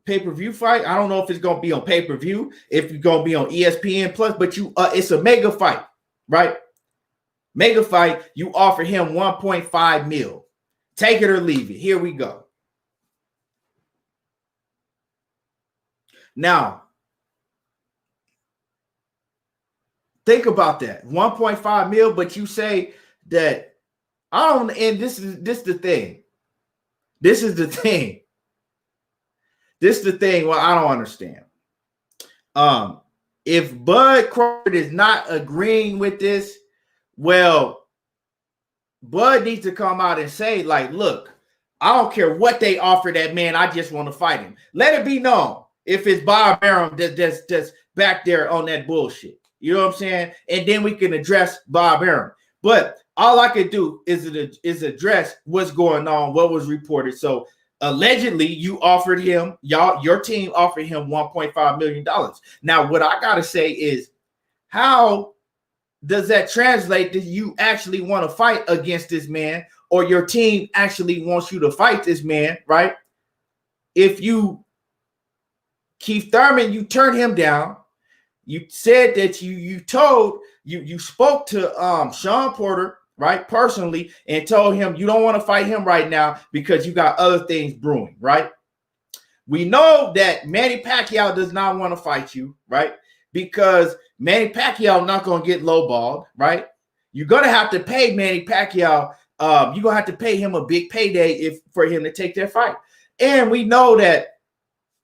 S1: Pay-per-view fight. I don't know if it's gonna be on pay-per-view, if it's gonna be on ESPN Plus, but it's a mega fight, right? Mega fight. You offer him 1.5 mil. Take it or leave it. Here we go. Now, think about that. 1.5 mil, but you say that I don't, and this is the thing. This is the thing. This is the thing. Well, I don't understand. If Bud Crawford is not agreeing with this, well, Bud needs to come out and say, like, look, I don't care what they offer that man. I just want to fight him. Let it be known if it's Bob Arum that's back there on that bullshit. You know what I'm saying? And then we can address Bob Arum. But all I could do is address what's going on, what was reported. So allegedly, you offered him, your team offered him $1.5 million. Now, what I gotta say is, how does that translate to you actually want to fight against this man, or your team actually wants you to fight this man, right? If Keith Thurman, you turned him down. You said that you spoke to Sean Porter, right, personally, and told him you don't want to fight him right now because you got other things brewing, right? We know that Manny Pacquiao does not want to fight you, right? Because Manny Pacquiao not going to get lowballed, right? You're going to have to pay Manny Pacquiao. You're going to have to pay him a big payday for him to take that fight. And we know that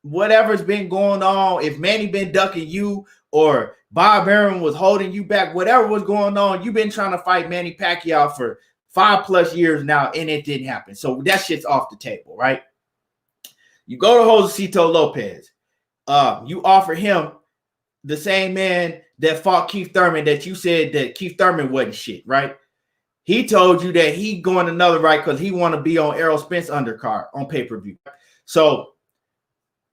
S1: whatever's been going on, if Manny been ducking you or Bob Arum was holding you back, whatever was going on, you've been trying to fight Manny Pacquiao for 5+ years now, and it didn't happen. So that shit's off the table, right? You go to Josecito Lopez. You offer him the same man that fought Keith Thurman, that you said that Keith Thurman wasn't shit, right? He told you that he going another right because he want to be on Errol Spence undercard on pay-per-view. So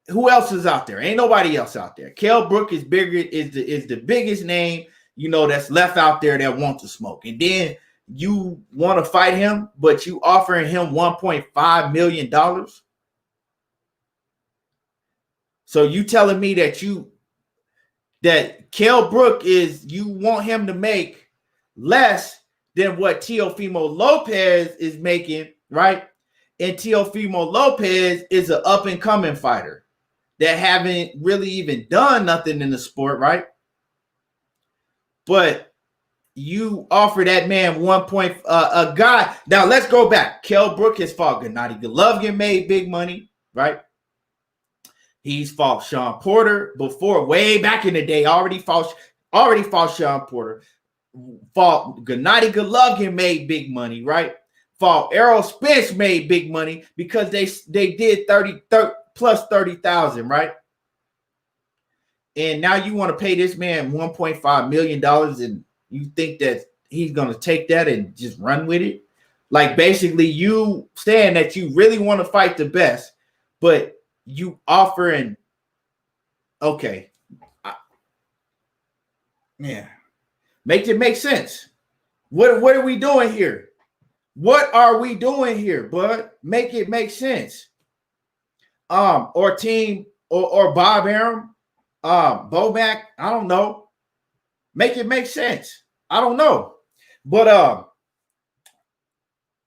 S1: who else is out there? Ain't nobody else out there. Kell Brook is bigger, is the biggest name, that's left out there that wants to smoke. And then you want to fight him, but you offering him $1.5 million. So you telling me that Kell Brook you want him to make less than what Teofimo Lopez is making, right? And Teofimo Lopez is an up-and-coming fighter that haven't really even done nothing in the sport, right? But you offer that man 1 point, a guy. Now, let's go back. Kell Brook has fought Gennady Golovkin, made big money, right? He's fought Sean Porter before, way back in the day. Already fought Sean Porter. Fought Gennady Golovkin, made big money, right? Fought Errol Spence, made big money because they did 30 plus 30,000, right? And now you want to pay this man $1.5 million and you think that he's going to take that and just run with it? Like, basically you saying that you really want to fight the best, but you offering, okay. Yeah. Make it make sense. What are we doing here? What are we doing here, bud? Make it make sense. Or team or Bob Arum, Bomac, I don't know. Make it make sense. I don't know. But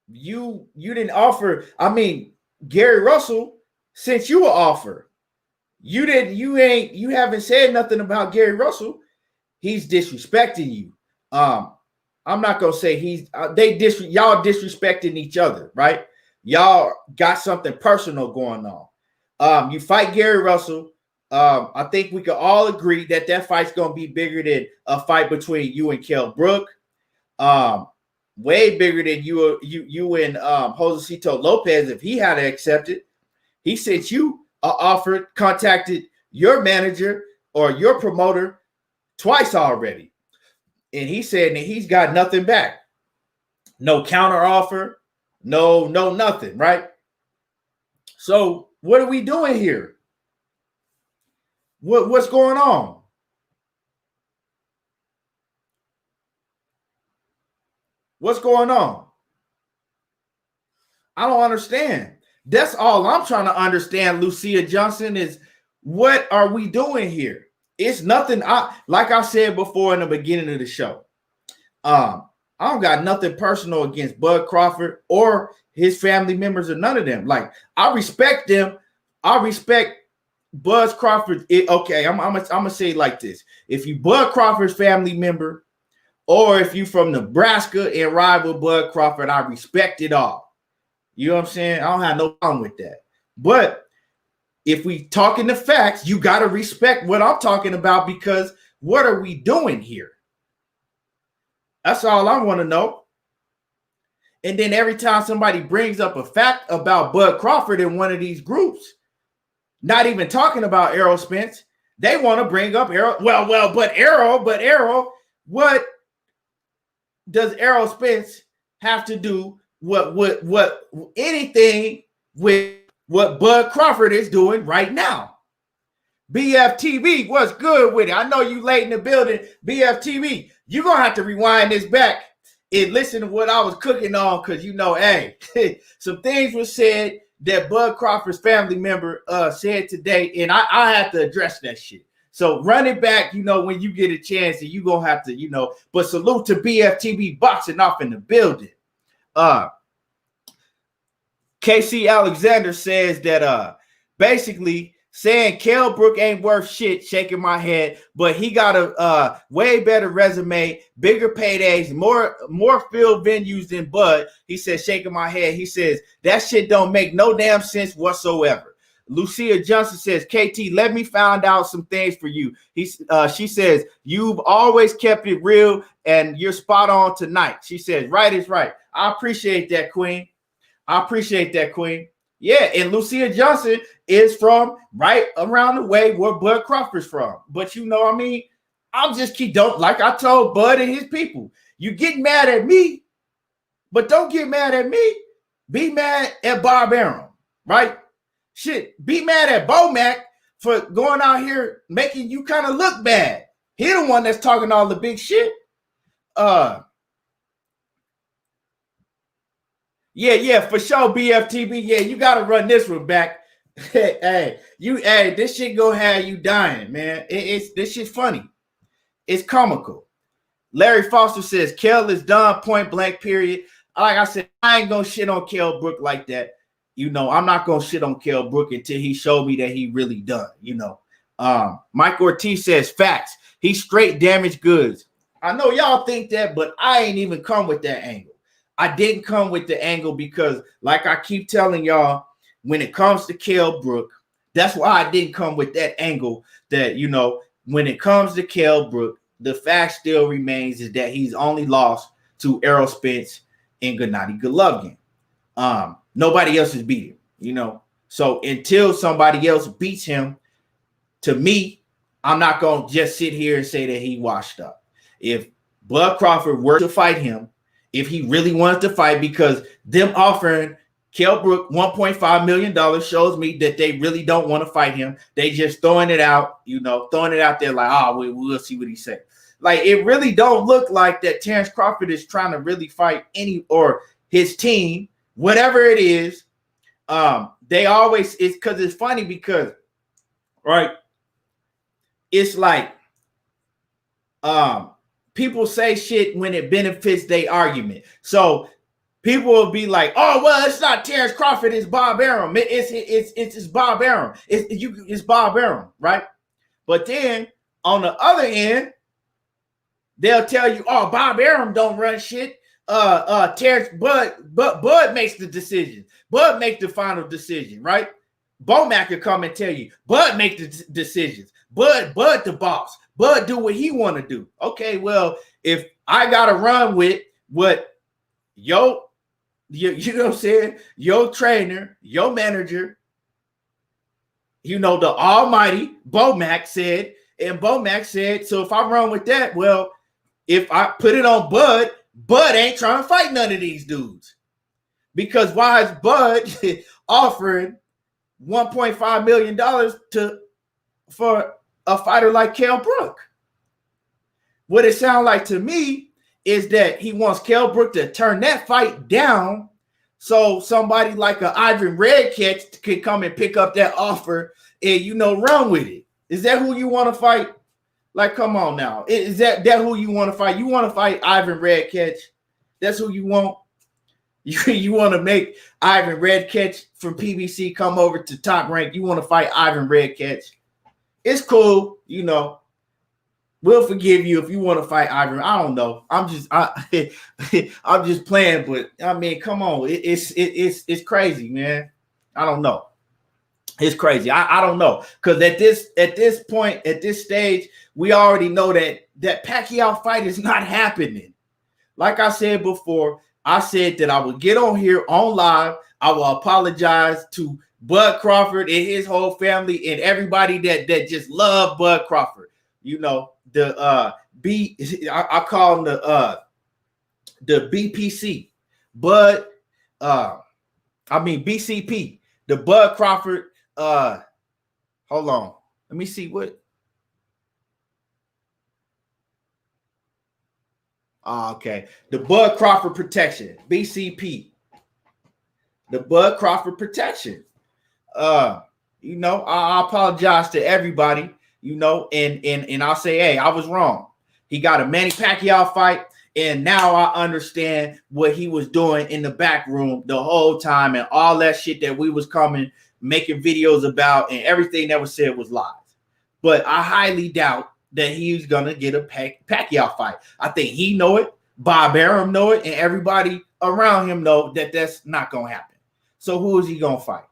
S1: you didn't offer. I mean, Gary Russell sent you an offer. You haven't said nothing about Gary Russell. He's disrespecting you. I'm not gonna say y'all disrespecting each other, right? Y'all got something personal going on. You fight Gary Russell. I think we can all agree that fight's gonna be bigger than a fight between you and Kell Brook. Way bigger than you and Josecito Lopez if he had to accept it. He sent you an offer, contacted your manager or your promoter twice already. And he said that he's got nothing back. No counter offer, no nothing, right? So what are we doing here? What's going on? What's going on? I don't understand. That's all I'm trying to understand, Lucia Johnson, is what are we doing here? It's nothing. Like I said before in the beginning of the show, I don't got nothing personal against Bud Crawford or his family members or none of them. Like, I respect them. I respect Bud Crawford. Okay, I'm gonna say it like this: if you Bud Crawford's family member, or if you from Nebraska and ride with Bud Crawford, I respect it all. You know what I'm saying? I don't have no problem with that. But if we talking the facts, you got to respect what I'm talking about, because what are we doing here? That's all I want to know. And then every time somebody brings up a fact about Bud Crawford in one of these groups, not even talking about Errol Spence, they want to bring up Errol. But Errol, what does Errol Spence have to do what anything with what Bud Crawford is doing right now? BFTV, what's good with it? I know you late in the building. BFTV, you're going to have to rewind this back and listen to what I was cooking on, because, hey, some things were said that Bud Crawford's family member said today, and I have to address that shit. So run it back, when you get a chance, and you're going to have to, but salute to BFTV boxing off in the building. KC Alexander says that basically saying Kell Brook ain't worth shit, shaking my head, but he got a way better resume, bigger paydays, more field venues than Bud. He says, shaking my head. He says that shit don't make no damn sense whatsoever. Lucia Johnson says, KT, let me find out some things for you. She says, you've always kept it real and you're spot on tonight. She says, right is right. I appreciate that, Queen. I appreciate that, Queen. Yeah, and Lucia Johnson is from right around the way where Bud Crawford's from. But I'll just like I told Bud and his people, you get mad at me, but don't get mad at me. Be mad at Bob Arum, right? Shit, be mad at Bomac for going out here making you kind of look bad. He the one that's talking all the big shit. Yeah, for sure, BFTB. Yeah, you got to run this one back. Hey, this shit gonna have you dying, man. This shit's funny. It's comical. Larry Foster says, Kell is done, point blank, period. Like I said, I ain't gonna shit on Kell Brook like that. you know, I'm not gonna shit on Kell Brook until he showed me that he really done, you know. Mike Ortiz says facts. He's straight damaged goods. I know y'all think that, but I ain't even come with that angle. I didn't come with the angle because, like I keep telling y'all, when it comes to Kell Brook, that's why I didn't come with that angle. That, you know, when it comes to Kell Brook, the fact still remains is that he's only lost to Errol Spence and Gennady Golovkin. Nobody else has beat him, you know. So until somebody else beats him, to me, I'm not going to just sit here and say that he washed up. If Bud Crawford were to fight him, if he really wanted to fight, because them offering Kell Brook $1.5 million shows me that they really don't want to fight him. They just throwing it out, you know, throwing it out there like, oh, we'll see what he said. Like, it really don't look like that Terence Crawford is trying to really fight any, or his team, whatever it is. They always, it's because it's funny because, right, it's like people say shit when it benefits their argument. So people will be like, oh, well, it's not Terence Crawford, it's Bob Arum. It's Bob Arum. It's Bob Arum, right? But then on the other end, they'll tell you, oh, Bob Arum don't run shit. Terence, Bud makes the decision. Bud makes the final decision, right? Bomac could come and tell you, Bud make the decisions. Bud the boss. Bud do what he want to do. Okay, well, if I gotta run with what you know what I'm saying, your trainer, your manager, you know, the almighty Bomac said, and Bomac said, so if I run with that, well, if I put it on Bud, Bud ain't trying to fight none of these dudes. Because why is Bud offering $1.5 million for a fighter like Kell Brook? What it sounds like to me is that he wants Kell Brook to turn that fight down so somebody like an Ivan Redcatch could come and pick up that offer and, you know, run with it. Is that who you want to fight? Like, come on now. Is that who you want to fight? You want to fight Ivan Redcatch? That's who you want? You want to make Ivan Redcatch from PBC come over to Top Rank? You want to fight Ivan Redcatch? It's cool, you know. We'll forgive you if you want to fight Ivan. I don't know. I'm just playing, but I mean, come on. It's crazy, man. I don't know. It's crazy. I don't know. Because at this point, at this stage, we already know that Pacquiao fight is not happening. Like I said before, I said that I would get on here on live. I will apologize to Bud Crawford and his whole family and everybody that just love Bud Crawford. You know, I call him the BPC. BCP. The Bud Crawford. Hold on. Let me see what. Okay. The Bud Crawford Protection. BCP. The Bud Crawford Protection. You know, I apologize to everybody, you know, and I'll say, hey, I was wrong. He got a Manny Pacquiao fight, and now I understand what he was doing in the back room the whole time, and all that shit that we was making videos about, and everything that was said was lies. But I highly doubt that he's gonna get a Pacquiao fight. I think he know it, Bob Arum know it, and everybody around him know that that's not gonna happen. So who is he gonna fight?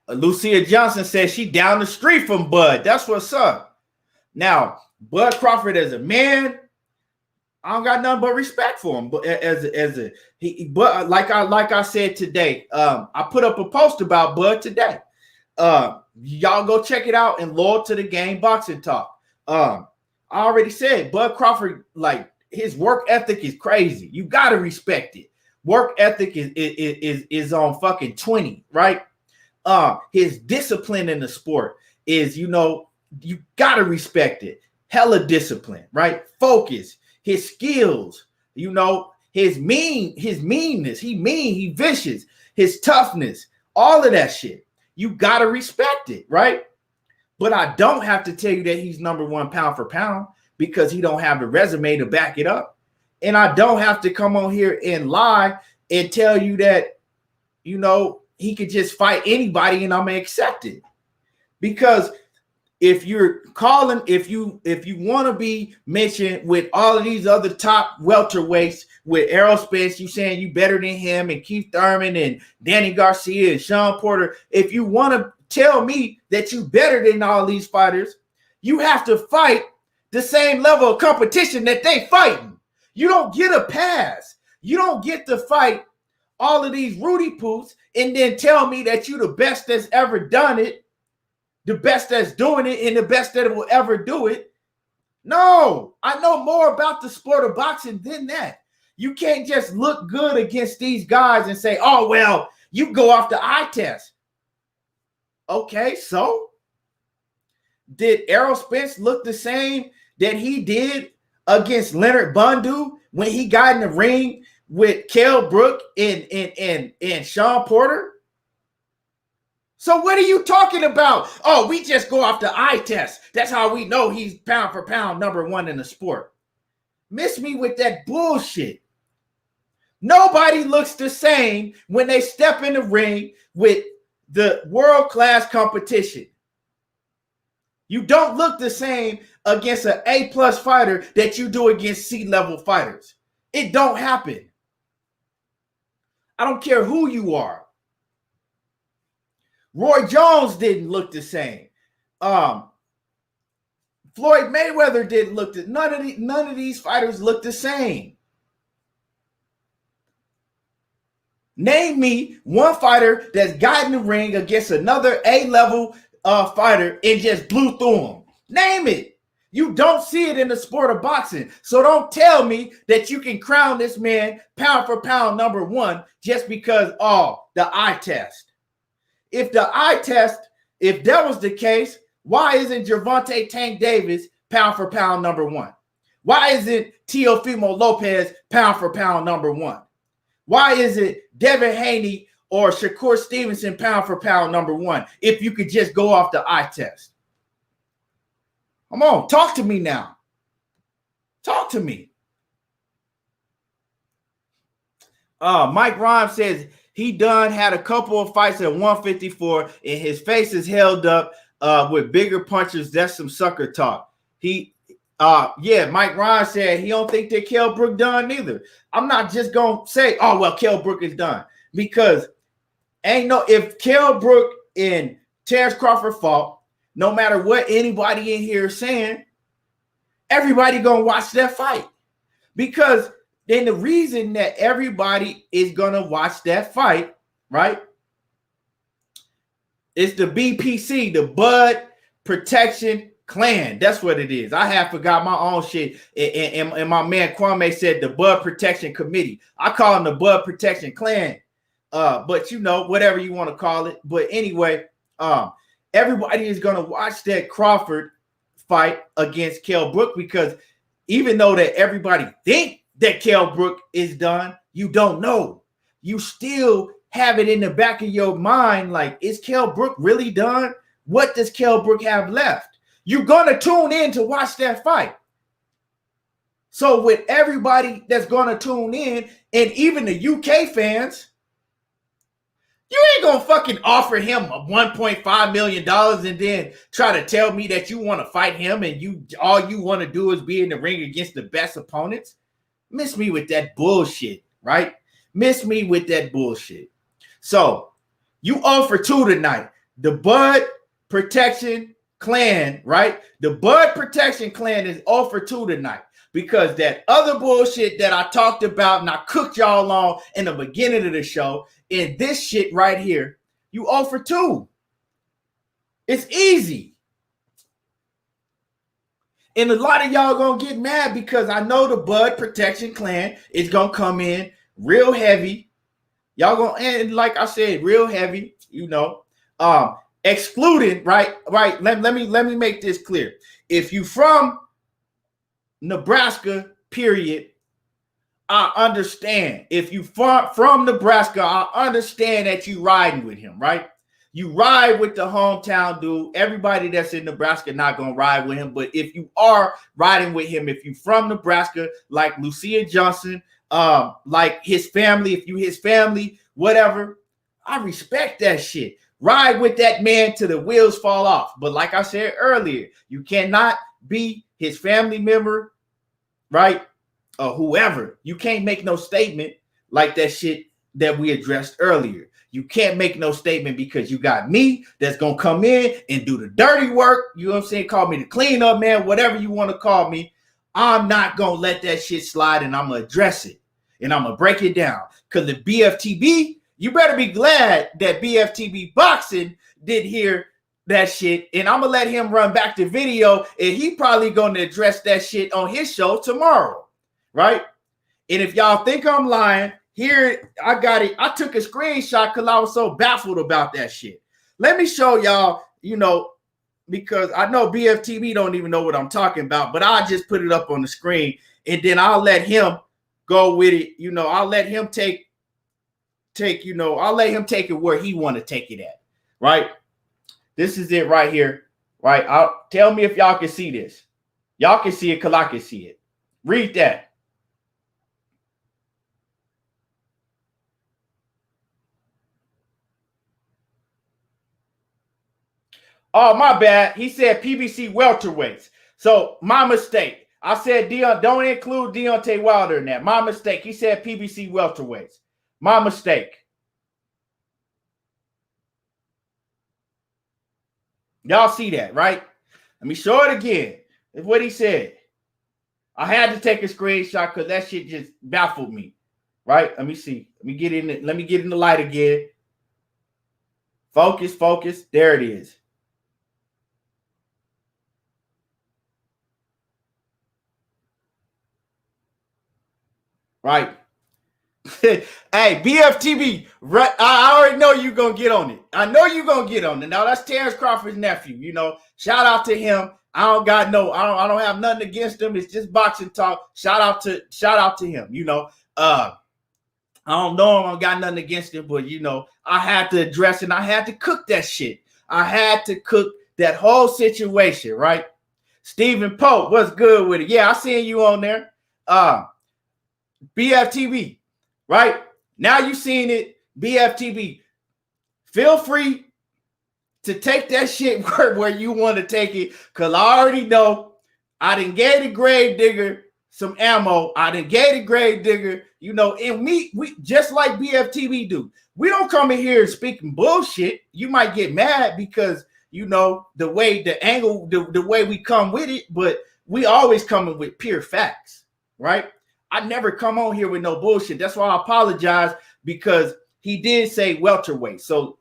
S1: Lucia Johnson says she down the street from Bud. That's what's up. Now, Bud Crawford as a man, I don't got nothing but respect for him. But but like I said today, I put up a post about Bud today. Y'all go check it out and Loyal to the Game Boxing Talk. I already said Bud Crawford, like, his work ethic is crazy. You gotta respect it. Work ethic is on fucking 20, right? His discipline in the sport is, you know, you gotta respect it. Hella discipline, right? Focus. His skills, you know, his meanness. He mean, he vicious. His toughness, all of that shit. You gotta respect it, right? But I don't have to tell you that he's number one pound for pound. because he don't have the resume to back it up. And I don't have to come on here and lie and tell you that, you know, he could just fight anybody and I'm gonna accept it. Because if you're calling, if you want to be mentioned with all of these other top welterweights, with Errol Spence, you saying you better than him, and Keith Thurman and Danny Garcia and Sean Porter, if you want to tell me that you better than all these fighters, you have to fight the same level of competition that they fighting. You don't get a pass. You don't get to fight all of these Rudy Poots and then tell me that you the best that's ever done it, the best that's doing it, and the best that will ever do it. No, I know more about the sport of boxing than that. You can't just look good against these guys and say, oh, well, you go off the eye test. Okay, so did Errol Spence look the same that he did against Leonard Bundu when he got in the ring with Kell Brook and Sean Porter? So what are you talking about? Oh, we just go off the eye test. That's how we know he's pound for pound #1 in the sport. Miss me with that bullshit. Nobody looks the same when they step in the ring with the world-class competition. You don't look the same against an A+ fighter that you do against C-level fighters. It don't happen. I don't care who you are. Roy Jones didn't look the same. Floyd Mayweather didn't look the none of these fighters look the same. Name me one fighter that's got in the ring against another A-level fighter and just blew through him. Name it. You don't see it in the sport of boxing. So don't tell me that you can crown this man pound for pound #1 just because, the eye test. If the eye test, if that was the case, why isn't Gervonta Tank Davis pound for pound #1? Why isn't Teofimo Lopez pound for pound #1? Why is it Devin Haney or Shakur Stevenson pound for pound #1 if you could just go off the eye test? Come on, talk to me now. Talk to me. Mike Rhymes says he done had a couple of fights at 154 and his face is held up with bigger punches. That's some sucker talk. Mike Ryan said he don't think that Kell Brook done neither. I'm not just going to say, oh, well, Kell Brook is done. Because if Kell Brook and Terence Crawford fought, no matter what anybody in here is saying, everybody going to watch that fight. Because then the reason that everybody is going to watch that fight, right, is the BPC, the Bud Protection Clan. That's what it is. I have forgot my own shit. And my man Kwame said the Bud Protection Committee. I call them the Bud Protection Clan. But you know, whatever you want to call it. But anyway, everybody is going to watch that Crawford fight against Kell Brook, because even though that everybody think that Kell Brook is done, you don't know. You still have it in the back of your mind, like, is Kell Brook really done? What does Kell Brook have left? You're going to tune in to watch that fight. So with everybody that's going to tune in, and even the UK fans, you ain't going to fucking offer him $1.5 million and then try to tell me that you want to fight him and all you want to do is be in the ring against the best opponents. Miss me with that bullshit, right? Miss me with that bullshit. So you 0 for 2 tonight. The Bud Protection Clan, right? The Bud Protection Clan is 0 for 2 tonight, because that other bullshit that I talked about and I cooked y'all on in the beginning of the show, and this shit right here, you 0 for 2. It's easy. And a lot of y'all gonna get mad because I know the Bud Protection Clan is gonna come in real heavy. Y'all gonna, and like I said, real heavy, you know. Excluding, right? Let me make this clear. If you from Nebraska, period, I understand. If you from Nebraska, I understand that you riding with him, right? You ride with the hometown dude. Everybody that's in Nebraska not gonna ride with him. But if you are riding with him, if you from Nebraska, like Lucia Johnson, like his family, if you his family, whatever, I respect that shit. Ride with that man till the wheels fall off. But like I said earlier, you cannot be his family member, right? Or whoever. You can't make no statement like that shit that we addressed earlier. You can't make no statement because you got me that's going to come in and do the dirty work. You know what I'm saying? Call me the cleanup man, whatever you want to call me. I'm not going to let that shit slide, and I'm going to address it. And I'm going to break it down. Because the BFTB, you better be glad that BFTB Boxing did hear that shit. And I'm going to let him run back the video, and he probably going to address that shit on his show tomorrow. Right? And if y'all think I'm lying, here, I got it. I took a screenshot because I was so baffled about that shit. Let me show y'all, you know, because I know BFTV don't even know what I'm talking about, but I'll just put it up on the screen, and then I'll let him go with it. You know, I'll let him take, you know, I'll let him take it where he want to take it at, right? This is it right here, right? Tell me if y'all can see this. Y'all can see it because I can see it. Read that. Oh, my bad. He said PBC welterweights. So my mistake. I said don't include Deontay Wilder in that. My mistake. He said PBC welterweights. My mistake. Y'all see that, right? Let me show it again. That's what he said. I had to take a screenshot because that shit just baffled me. Right? Let me see. Let me get in the light again. Focus, focus. There it is. Right. Hey, BFTB, I already know you're going to get on it. I know you're going to get on it. Now, that's Terence Crawford's nephew. You know, shout out to him. I don't have nothing against him. It's just boxing talk. Shout out to him. You know, I don't know him. I got nothing against him, but, you know, I had to address it, and I had to cook that shit. I had to cook that whole situation, right? Stephen Pope, what's good with it? Yeah, I seen you on there. BFTV, right? Now you seen it, BFTV. Feel free to take that shit where you want to take it, because I already know I done gave the grave digger some ammo. I done gave the grave digger, you know, and we just like BFTV do. We don't come in here speaking bullshit. You might get mad because, you know, the way the angle, the way we come with it, but we always coming with pure facts, right? I never come on here with no bullshit. That's why I apologize, because he did say welterweight. So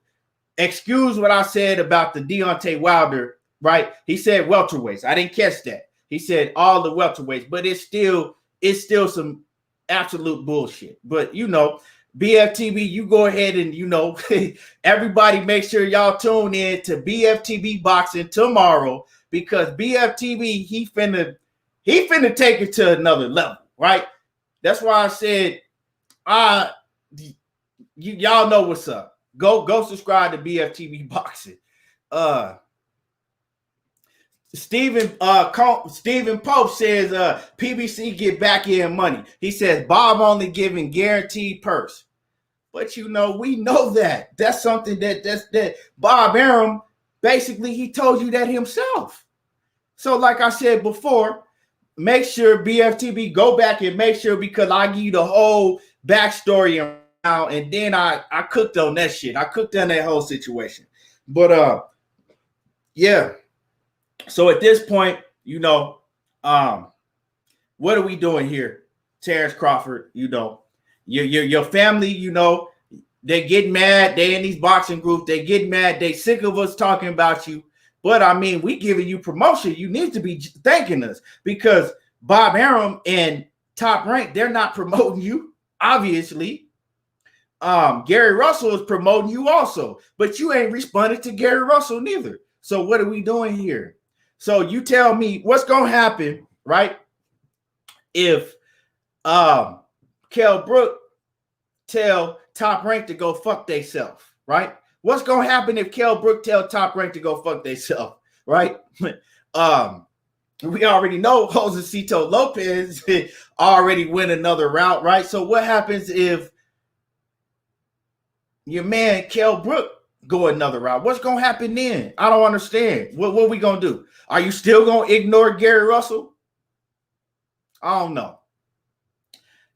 S1: excuse what I said about the Deontay Wilder, right? He said welterweights. I didn't catch that. He said all the welterweights, but it's still some absolute bullshit. But, you know, BFTV, you go ahead and, you know, everybody make sure y'all tune in to BFTV Boxing tomorrow, because BFTV, he finna take it to another level, right? That's why I said, y'all know what's up. Go subscribe to BFTV Boxing. Stephen Pope says PBC get back in money. He says Bob only giving guaranteed purse. But, you know, we know that. That's something that Bob Arum, basically, he told you that himself. So like I said before, make sure BFTB go back and make sure, because I give you the whole backstory around, and then I cooked on that shit. I cooked on that whole situation. But yeah. So at this point, you know, what are we doing here? Terence Crawford, you know, your family, you know, they get mad. They in these boxing groups, they get mad. They sick of us talking about you. But, I mean, we giving you promotion. You need to be thanking us, because Bob Arum and Top Rank, they're not promoting you, obviously. Gary Russell is promoting you also, but you ain't responded to Gary Russell neither. So what are we doing here? So you tell me what's going to happen, right, if Kell Brook tell Top Rank to go fuck theyself, right? What's gonna happen if Kell Brook tell Top Rank to go fuck themselves, right? We already know Josecito Lopez already win another round, right? So what happens if your man Kell Brook go another round? What's gonna happen then? I don't understand. What are we gonna do? Are you still gonna ignore Gary Russell? I don't know.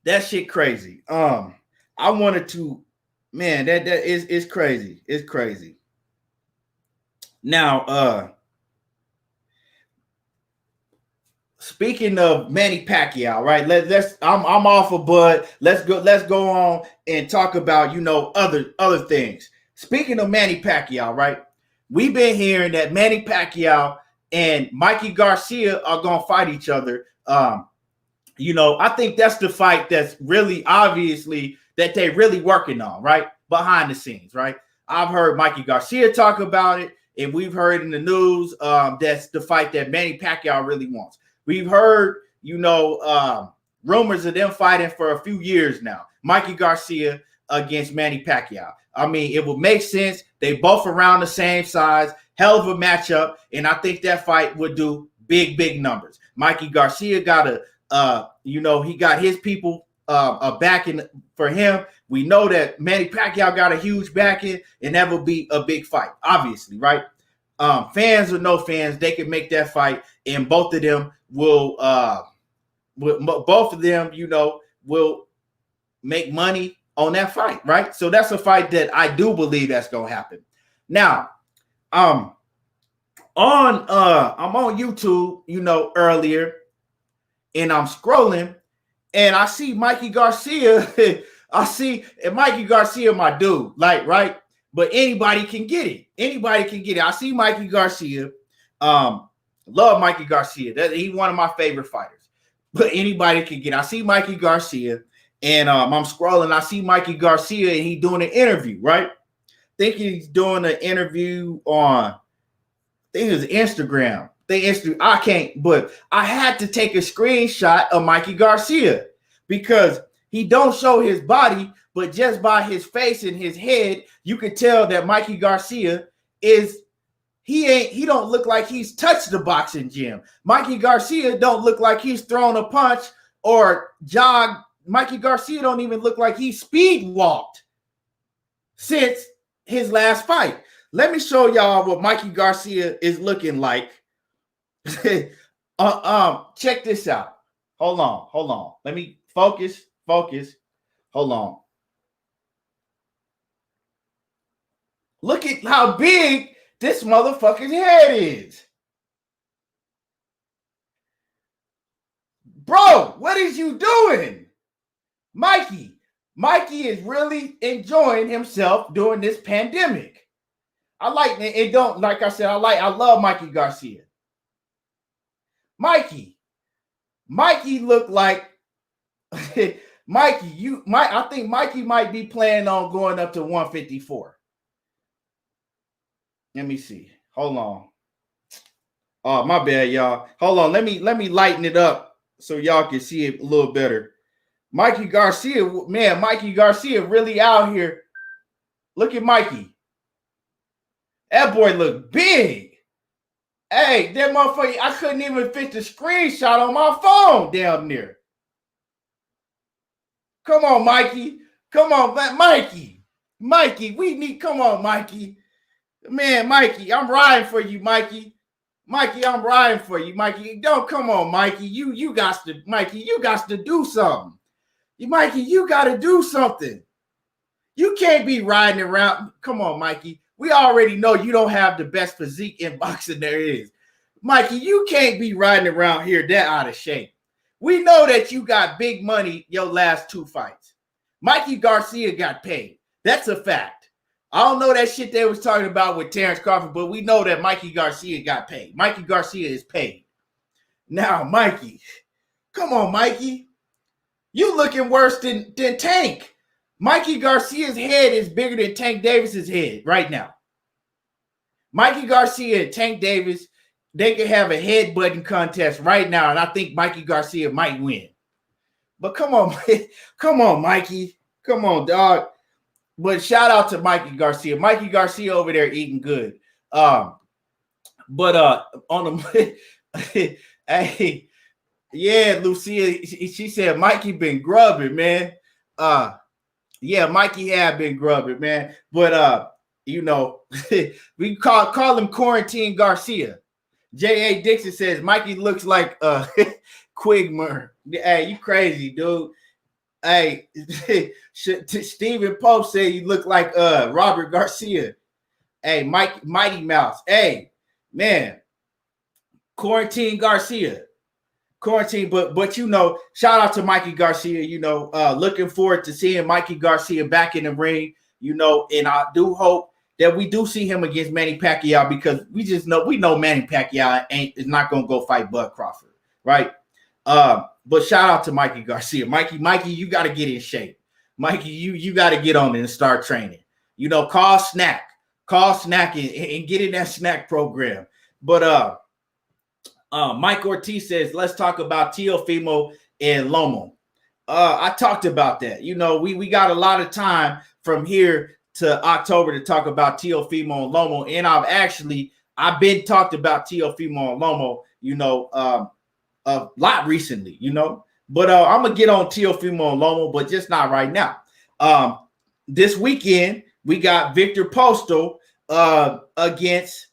S1: That shit crazy. I wanted to, man, that is crazy. It's crazy. Now, speaking of Manny Pacquiao, right? Let's I'm off of Bud. Let's go on and talk about, other things. Speaking of Manny Pacquiao, right? We've been hearing that Manny Pacquiao and Mikey Garcia are gonna fight each other. I think that's the fight that's really obviously that they really working on, right? Behind the scenes, right? I've heard Mikey Garcia talk about it, and we've heard in the news that's the fight that Manny Pacquiao really wants. We've heard, rumors of them fighting for a few years now. Mikey Garcia against Manny Pacquiao. I mean, it would make sense. They both around the same size, hell of a matchup, and I think that fight would do big numbers. Mikey Garcia got he got his people backing for him. We know that Manny Pacquiao got a huge backing, and that will be a big fight, obviously, right? Fans or no fans, they can make that fight, and both of them will make money on that fight, right? So that's a fight that I do believe that's gonna happen. Now, I'm on YouTube, earlier, and I'm scrolling, and I see Mikey Garcia. And Mikey Garcia, my dude, like, right? But anybody can get it. Anybody can get it. I see Mikey Garcia. Love Mikey Garcia. He's one of my favorite fighters. But anybody can get it. I see Mikey Garcia, and I'm scrolling. I see Mikey Garcia, and he's doing an interview, right? I think he's doing an interview on, I think it's Instagram. I can't, but I had to take a screenshot of Mikey Garcia because he don't show his body, but just by his face and his head, you could tell that Mikey Garcia he don't look like he's touched the boxing gym. Mikey Garcia don't look like he's thrown a punch or jogged. Mikey Garcia don't even look like he speed walked since his last fight. Let me show y'all what Mikey Garcia is looking like. Check this out. Hold on. Let me focus. Hold on. Look at how big this motherfucker's head is. Bro, what is you doing? Mikey is really enjoying himself during this pandemic. I love Mikey Garcia. Mikey looked like I think Mikey might be planning on going up to 154. Let me see. Hold on. Oh, my bad, y'all. Hold on. Let me lighten it up so y'all can see it a little better. Mikey Garcia really out here. Look at Mikey. That boy look big. Hey, that motherfucker, I couldn't even fit the screenshot on my phone down there. Come on, Mikey. Come on, Mikey. Come on, Mikey. Man, Mikey, I'm riding for you, Mikey. I'm riding for you, Mikey. Don't come on, Mikey. You got to do something. Mikey, you got to do something. You can't be riding around. Come on, Mikey. We already know you don't have the best physique in boxing there is. Mikey, you can't be riding around here that out of shape. We know that you got big money your last two fights. Mikey Garcia got paid. That's a fact. I don't know that shit they was talking about with Terence Crawford, but we know that Mikey Garcia got paid. Mikey Garcia is paid. Now, Mikey, come on, Mikey. You looking worse than Tank. Mikey Garcia's head is bigger than Tank Davis's head right now. Mikey Garcia and Tank Davis, they could have a head-butting contest right now, and I think Mikey Garcia might win. But come on, Mikey. Come on, dog. but shout out to Mikey Garcia. Mikey Garcia over there eating good. But on the hey, yeah, Lucia, she said Mikey been grubbing, man. Yeah, Mikey had been grubbing, man. But you know, we call him Quarantine Garcia. J.A. Dixon says Mikey looks like Quigmer. Hey, you crazy, dude. Hey, Stephen Pope said you look like Robert Garcia. Hey, Mighty Mouse. Hey, man, Quarantine Garcia. Quarantine, but you know, shout out to Mikey Garcia. You know, looking forward to seeing Mikey Garcia back in the ring. You know, and I do hope that we do see him against Manny Pacquiao, because we know Manny Pacquiao is not gonna go fight Bud Crawford, right? But shout out to Mikey Garcia. Mikey, you got to get in shape. Mikey, you got to get on it and start training. You know, call snack and get in that snack program. But Mike Ortiz says, let's talk about Teofimo and Lomo. I talked about that. You know, we got a lot of time from here to October to talk about Teofimo and Lomo, and I've been talked about Teofimo and Lomo, you know, a lot recently, you know. But I'm gonna get on Teofimo and Lomo, but just not right now. This weekend we got Victor Posto against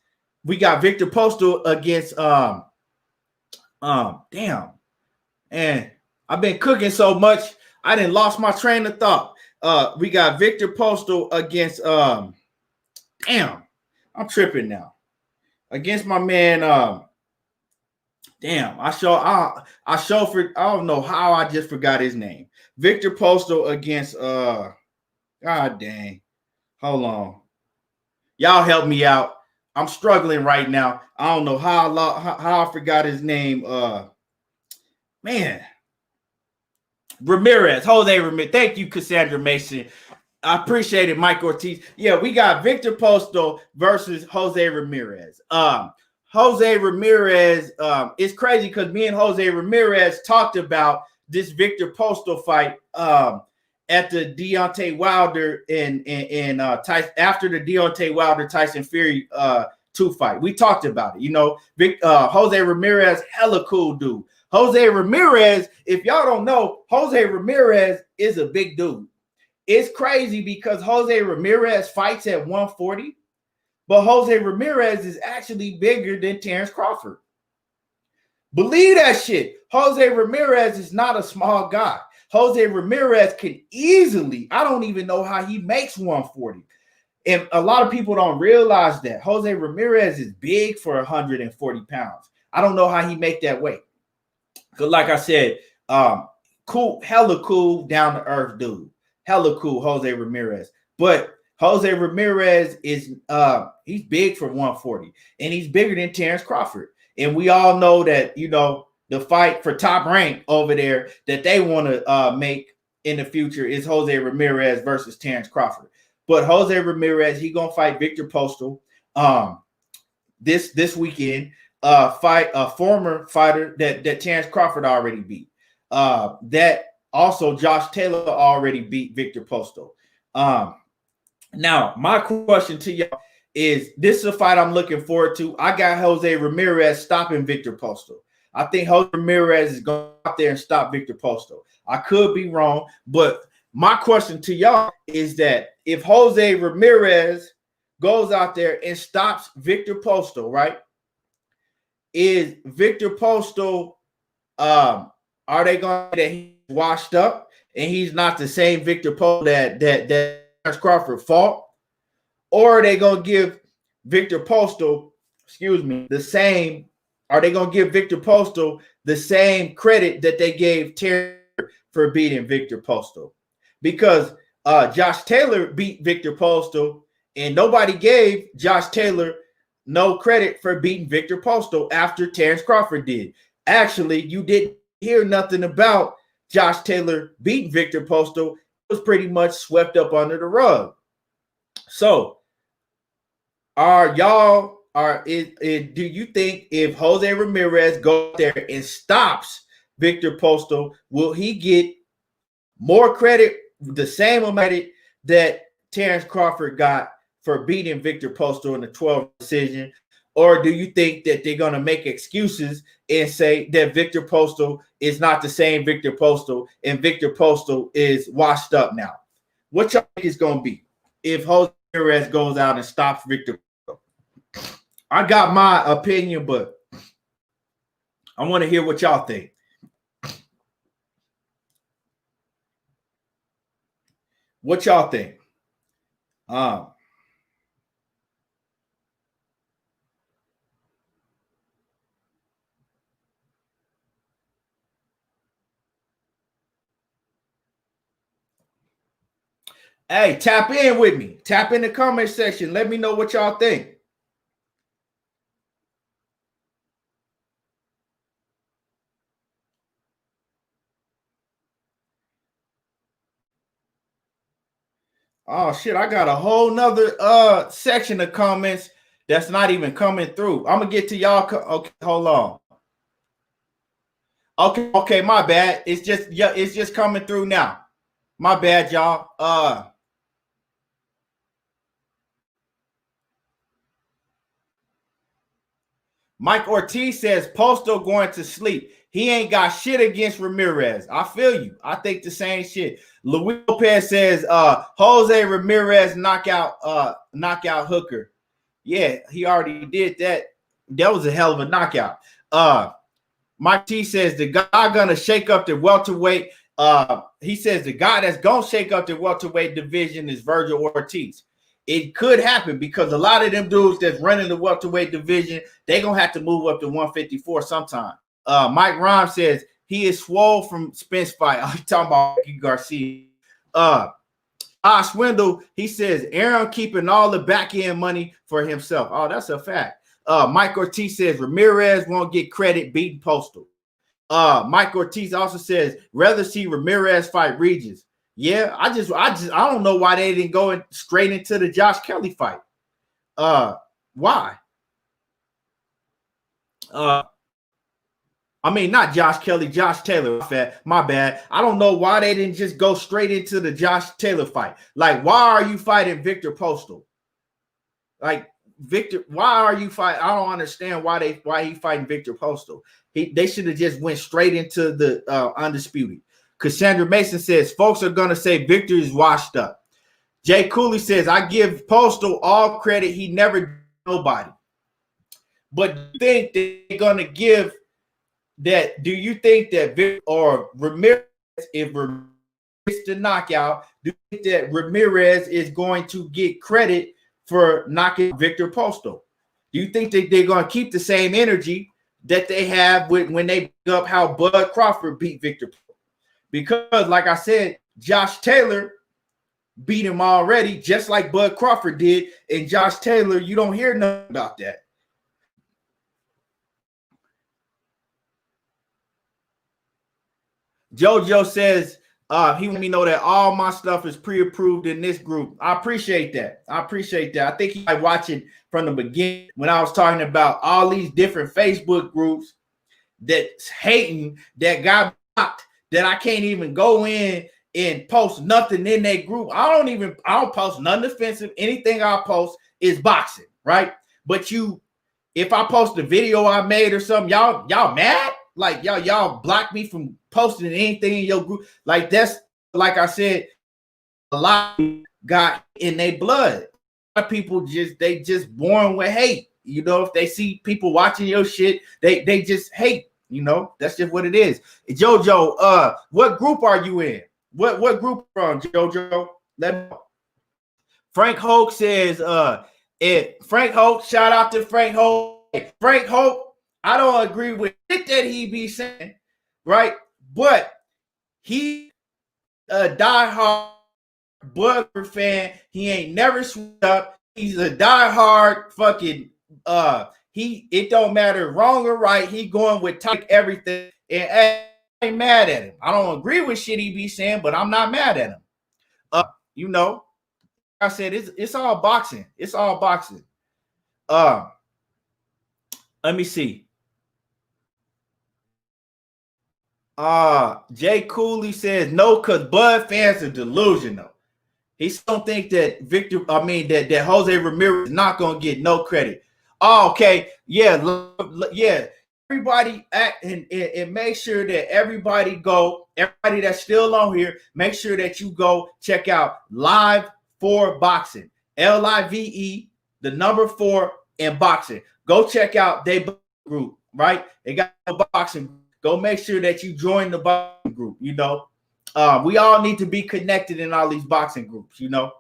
S1: damn, and I've been cooking so much I didn't lost my train of thought. We got Victor Posto against damn, I'm tripping now. Against my man damn, I don't know how I just forgot his name. Victor Posto against god dang. Hold on. Y'all help me out. I'm struggling right now. I don't know how I forgot his name. Man. Ramirez. Jose Ramirez. Thank you, Cassandra Mason. I appreciate it, Mike Ortiz. Yeah, we got Victor Posto versus Jose Ramirez. Jose Ramirez, it's crazy because me and Jose Ramirez talked about this Victor Posto fight at the Deontay Wilder and Tyson, after the Deontay Wilder Tyson Fury 2 fight. We talked about it. You know, Jose Ramirez, hella cool dude. Jose Ramirez, if y'all don't know, Jose Ramirez is a big dude. It's crazy because Jose Ramirez fights at 140. But Jose Ramirez is actually bigger than Terence Crawford. Believe that shit. Jose Ramirez is not a small guy. Jose Ramirez can easily, I don't even know how he makes 140. And a lot of people don't realize that. Jose Ramirez is big for 140 pounds. I don't know how he make that weight. Because like I said, cool, hella cool, down-to-earth dude. Hella cool, Jose Ramirez. But Jose Ramirez is he's big for 140, and he's bigger than Terence Crawford. And we all know that, you know, the fight for top rank over there that they want to make in the future is Jose Ramirez versus Terence Crawford. But Jose Ramirez, he gonna fight Victor Posto this weekend. Fight a former fighter that Terence Crawford already beat. That also Josh Taylor already beat Victor Posto. Now, my question to y'all is, this is a fight I'm looking forward to. I got Jose Ramirez stopping Victor Posto. I think Jose Ramirez is going out there and stop Victor Posto. I could be wrong, but my question to y'all is that if Jose Ramirez goes out there and stops Victor Posto, right? Is Victor Posto, are they going to get he's washed up and he's not the same Victor Posto that Crawford fought, or are they gonna give Victor Posto, the same? Are they gonna give Victor Posto the same credit that they gave Terry for beating Victor Posto? Because Josh Taylor beat Victor Posto, and nobody gave Josh Taylor no credit for beating Victor Posto after Terence Crawford did. Actually, you didn't hear nothing about Josh Taylor beating Victor Posto. Was pretty much swept up under the rug. So, do you think if Jose Ramirez goes there and stops Victor Posto, will he get more credit, the same amount that Terence Crawford got for beating Victor Posto in the 12th decision? Or do you think that they're going to make excuses and say that Victor Posto is not the same Victor Posto and Victor Posto is washed up now? What y'all think is going to be if Jose Ramirez goes out and stops Victor Posto? I got my opinion, but I want to hear what y'all think. What y'all think? Hey, tap in with me. Tap in the comment section. Let me know what y'all think. Oh shit, I got a whole nother section of comments that's not even coming through. I'm gonna get to y'all. Okay, hold on. Okay, my bad. It's just coming through now. My bad, y'all. Mike Ortiz says Posto going to sleep. He ain't got shit against Ramirez. I feel you. I think the same shit. Luis Lopez says Jose Ramirez knockout hooker. Yeah, he already did that. That was a hell of a knockout. Mike T says the guy gonna shake up the welterweight. He says the guy that's gonna shake up the welterweight division is Virgil Ortiz. It could happen because a lot of them dudes that's running the welterweight division, they're going to have to move up to 154 sometime. Mike Rhymes says he is swole from Spence fight. I'm talking about Garcia. Josh Wendell, he says Aaron keeping all the back end money for himself. Oh, that's a fact. Mike Ortiz says Ramirez won't get credit beating Posto. Mike Ortiz also says rather see Ramirez fight Regis. Yeah, I don't know why they didn't go straight into the Josh Kelly fight. Why? I mean, not Josh Kelly, Josh Taylor. My bad. I don't know why they didn't just go straight into the Josh Taylor fight. Like, why are you fighting Victor Posto? Like, Victor, why are you fighting? I don't understand why he fighting Victor Posto. They should have just went straight into the undisputed. Cassandra Mason says folks are gonna say Victor is washed up. Jay Cooley says I give Posto all credit. He never did nobody. But you think they're gonna give that? Do you think that Victor or Ramirez, if Ramirez the knockout, do you think that Ramirez is going to get credit for knocking Victor Posto? Do you think that they're gonna keep the same energy that they have when they pick up how Bud Crawford beat Victor Posto? Because, like I said, Josh Taylor beat him already, just like Bud Crawford did. And Josh Taylor, you don't hear nothing about that. JoJo says he let me know that all my stuff is pre-approved in this group. I appreciate that. I think he might watch it from the beginning when I was talking about all these different Facebook groups that's hating that got blocked. That I can't even go in and post nothing in that group. I don't post nothing offensive. Anything I post is boxing, right? But if I post a video I made or something, y'all mad? Like y'all block me from posting anything in your group. Like that's, like I said, a lot got in their blood. A lot of people they just born with hate. You know, if they see people watching your shit, they just hate. You know, that's just what it is. JoJo, what group are you in? What group from, JoJo? Let me know. Frank Hoke says, Frank Hoke, shout out to Frank Hoke. Frank Hoke, I don't agree with it that he be saying, right? But he a diehard Bud fan. He ain't never switched up. He's a diehard fucking it don't matter wrong or right. He going with type everything, and I ain't mad at him. I don't agree with shit he be saying, but I'm not mad at him. You know, I said it's all boxing. It's all boxing. Let me see. Jay Cooley says no, because Bud fans are delusional. He still don't think that that Jose Ramirez is not gonna get no credit. Oh, okay, yeah, yeah. Everybody act and make sure that everybody that's still on here, make sure that you go check out Live for Boxing. LIVE, the number 4 in boxing. Go check out their group, right? They got a boxing. Go make sure that you join the boxing group, you know. We all need to be connected in all these boxing groups, you know.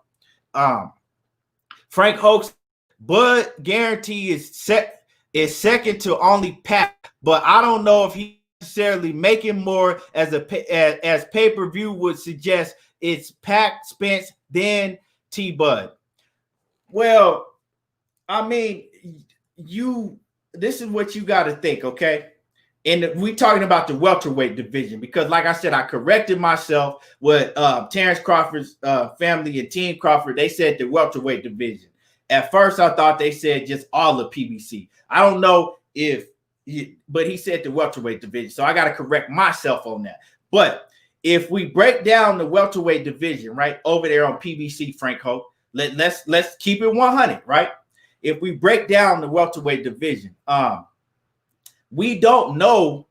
S1: Frank Hoax, Bud guarantee is second to only Pac, but I don't know if he's necessarily making more as pay-per-view would suggest. It's Pac, Spence, then T Bud. Well, I mean, this is what you got to think, okay? And we talking about the welterweight division because, like I said, I corrected myself with Terence Crawford's family and Team Crawford. They said the welterweight division. At first, I thought they said just all of PBC. I don't know but he said the welterweight division. So I got to correct myself on that. But if we break down the welterweight division, right, over there on PBC, Frank Hope, let's keep it 100, right? If we break down the welterweight division, we don't know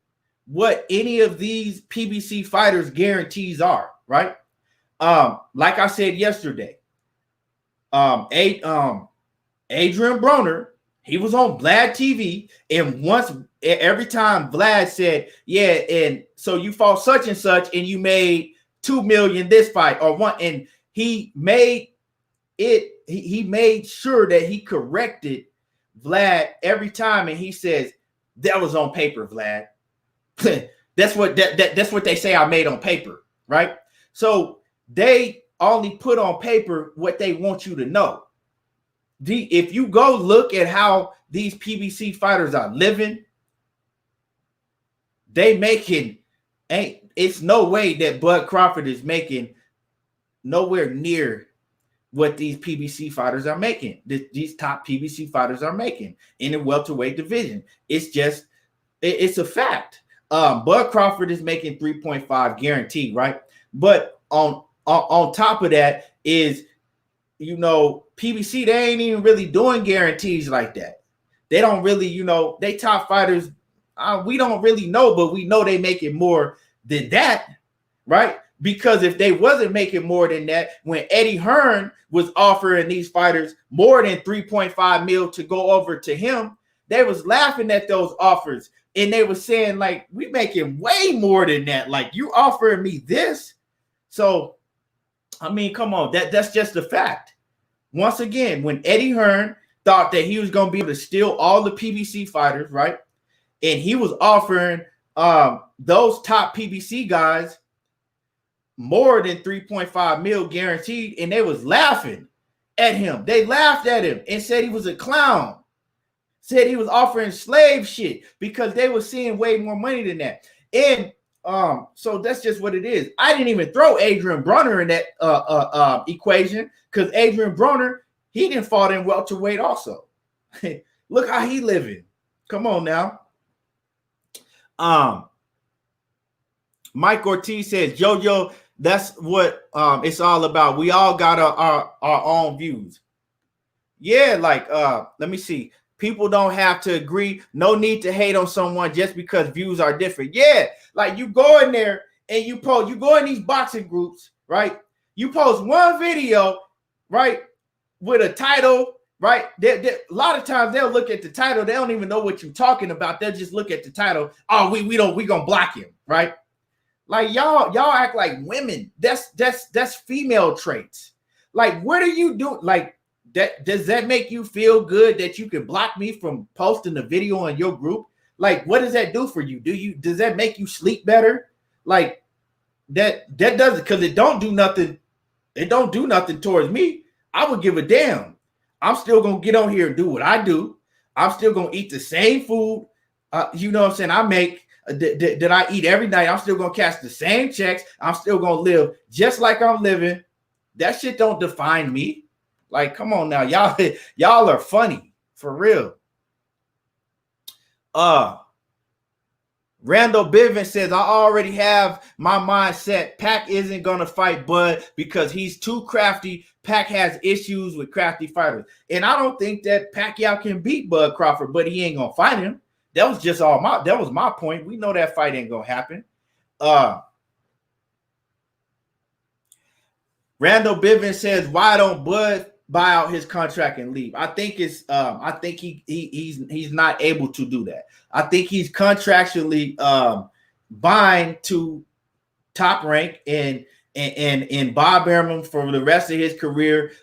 S1: what any of these PBC fighters' guarantees are, right? Like I said yesterday, Adrian Broner, he was on Vlad TV, and every time Vlad said, yeah, and so you fought such and such, and you made $2 million this fight, or one, and he made it. He made sure that he corrected Vlad every time, and he says, that was on paper, Vlad. that's what they say I made on paper, right? So they only put on paper what they want you to know. If you go look at how these PBC fighters are living, it's no way that Bud Crawford is making nowhere near what these PBC fighters are making. These top PBC fighters are making in the welterweight division. It's a fact. Bud Crawford is making 3.5 guaranteed, right? But on top of that is, you know, PBC, they ain't even really doing guarantees like that. They don't really, you know, they top fighters. We don't really know, but we know they making more than that, right? Because if they wasn't making more than that, when Eddie Hearn was offering these fighters more than 3.5 mil to go over to him, they was laughing at those offers. And they were saying, like, we making way more than that. Like, you offering me this? So, I mean, come on. That's just a fact. Once again, when Eddie Hearn thought that he was going to be able to steal all the PBC fighters, right? And he was offering those top PBC guys more than 3.5 mil guaranteed, and they was laughing at him. They laughed at him and said he was a clown. Said he was offering slave shit because they were seeing way more money than that. And so that's just what it is. I didn't even throw Adrian Broner in that equation because Adrian Broner, he didn't fall in welterweight also. Look how he living. Come on now. Mike Ortiz says, Jojo, that's what it's all about. We all got our own views. Yeah, like let me see. People don't have to agree. No need to hate on someone just because views are different. Yeah, like you go in there and you go in these boxing groups, right? You post one video, right, with a title, right? A lot of times they'll look at the title. They don't even know what you're talking about. They'll just look at the title. Oh, we gonna block him, right? Like y'all act like women. That's female traits. Like, what are you doing? Like, does that make you feel good that you can block me from posting the video on your group? Like, what does that do for you? Does that make you sleep better? Like, that doesn't, because it don't do nothing. It don't do nothing towards me. I would give a damn. I'm still gonna get on here and do what I do. I'm still gonna eat the same food. You know what I'm saying? I make that I eat every night. I'm still gonna cash the same checks. I'm still gonna live just like I'm living. That shit don't define me. Like, come on now, y'all are funny for real. Randall Bivens says, I already have my mindset. Pac isn't going to fight Bud because he's too crafty. Pac has issues with crafty fighters. And I don't think that Pacquiao can beat Bud Crawford, but he ain't going to fight him. That was my point. We know that fight ain't going to happen. Randall Bivens says, why don't Bud buy out his contract and leave? I think he's not able to do that. I think he's contractually bind to Top Rank and Bob Arum for the rest of his career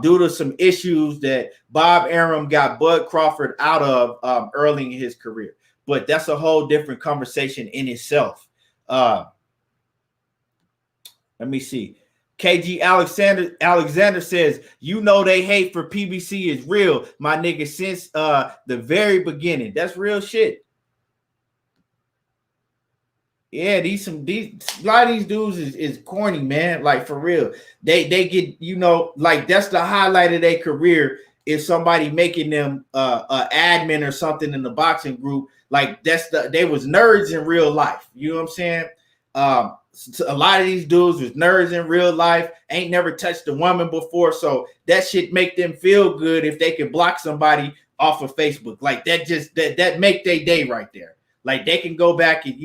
S1: due to some issues that Bob Arum got Bud Crawford out of early in his career. But that's a whole different conversation in itself. Let me see. KG Alexander says, you know they hate for PBC is real, my nigga, since the very beginning. That's real shit. Yeah, a lot of these dudes is corny, man. Like, for real. They get, like, that's the highlight of their career is somebody making them an admin or something in the boxing group. Like, they was nerds in real life. You know what I'm saying? A lot of these dudes was nerds in real life, ain't never touched a woman before, so that shit make them feel good if they can block somebody off of Facebook. Like, that make their day right there. Like, they can go back and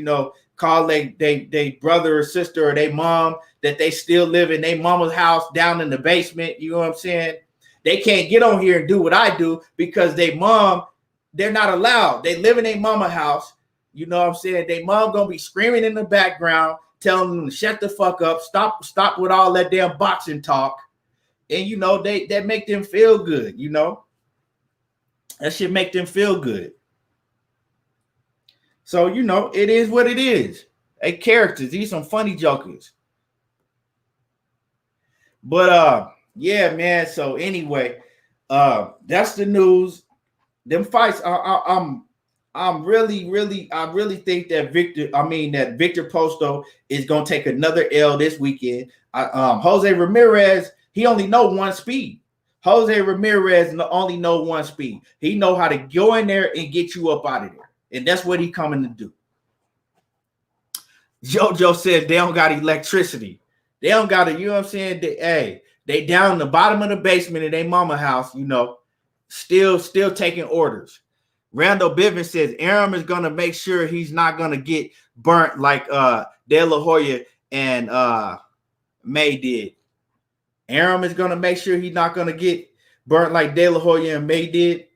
S1: call they brother or sister or their mom that they still live in their mama's house down in the basement. You know what I'm saying? They can't get on here and do what I do because their mom, they're not allowed. They live in their mama house. You know what I'm saying? Their mom gonna be screaming in the background, telling them to shut the fuck up, stop with all that damn boxing talk. And that make them feel good, That shit make them feel good. So, it is what it is. They characters, these some funny jokers. But yeah, man. So anyway, that's the news. Them fights, I really think that Victor Posto is gonna take another L this weekend. Jose Ramirez, he only know one speed. Jose Ramirez only know one speed. He know how to go in there and get you up out of there, and that's what he coming to do. JoJo said they don't got electricity. They don't got it. You know what I'm saying? They down in the bottom of the basement in their mama house. Still taking orders. Randall Bivens says Arum is going to make sure he's not going to get burnt like De La Hoya and May did. Arum is going to make sure he's not going to get burnt like De La Hoya and May did.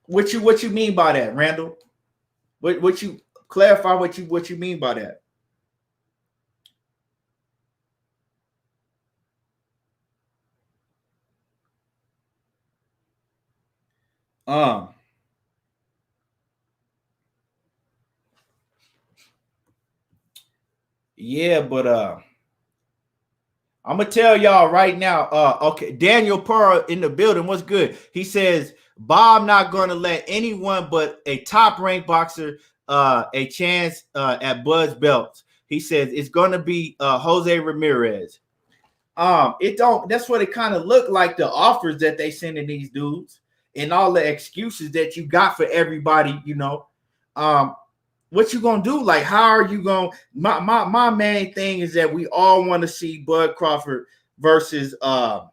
S1: What you mean by that, Randall? What you clarify what you mean by that? Yeah, but I'm gonna tell y'all right now. Okay, Daniel Pearl in the building. What's good? He says Bob not gonna let anyone but a top ranked boxer a chance at Bud's belts. He says it's gonna be Jose Ramirez. That's what it kind of looked like, the offers that they sending these dudes and all the excuses that you got for everybody, what you gonna do? Like, how are you gonna? My main thing is that we all want to see Bud Crawford versus Errol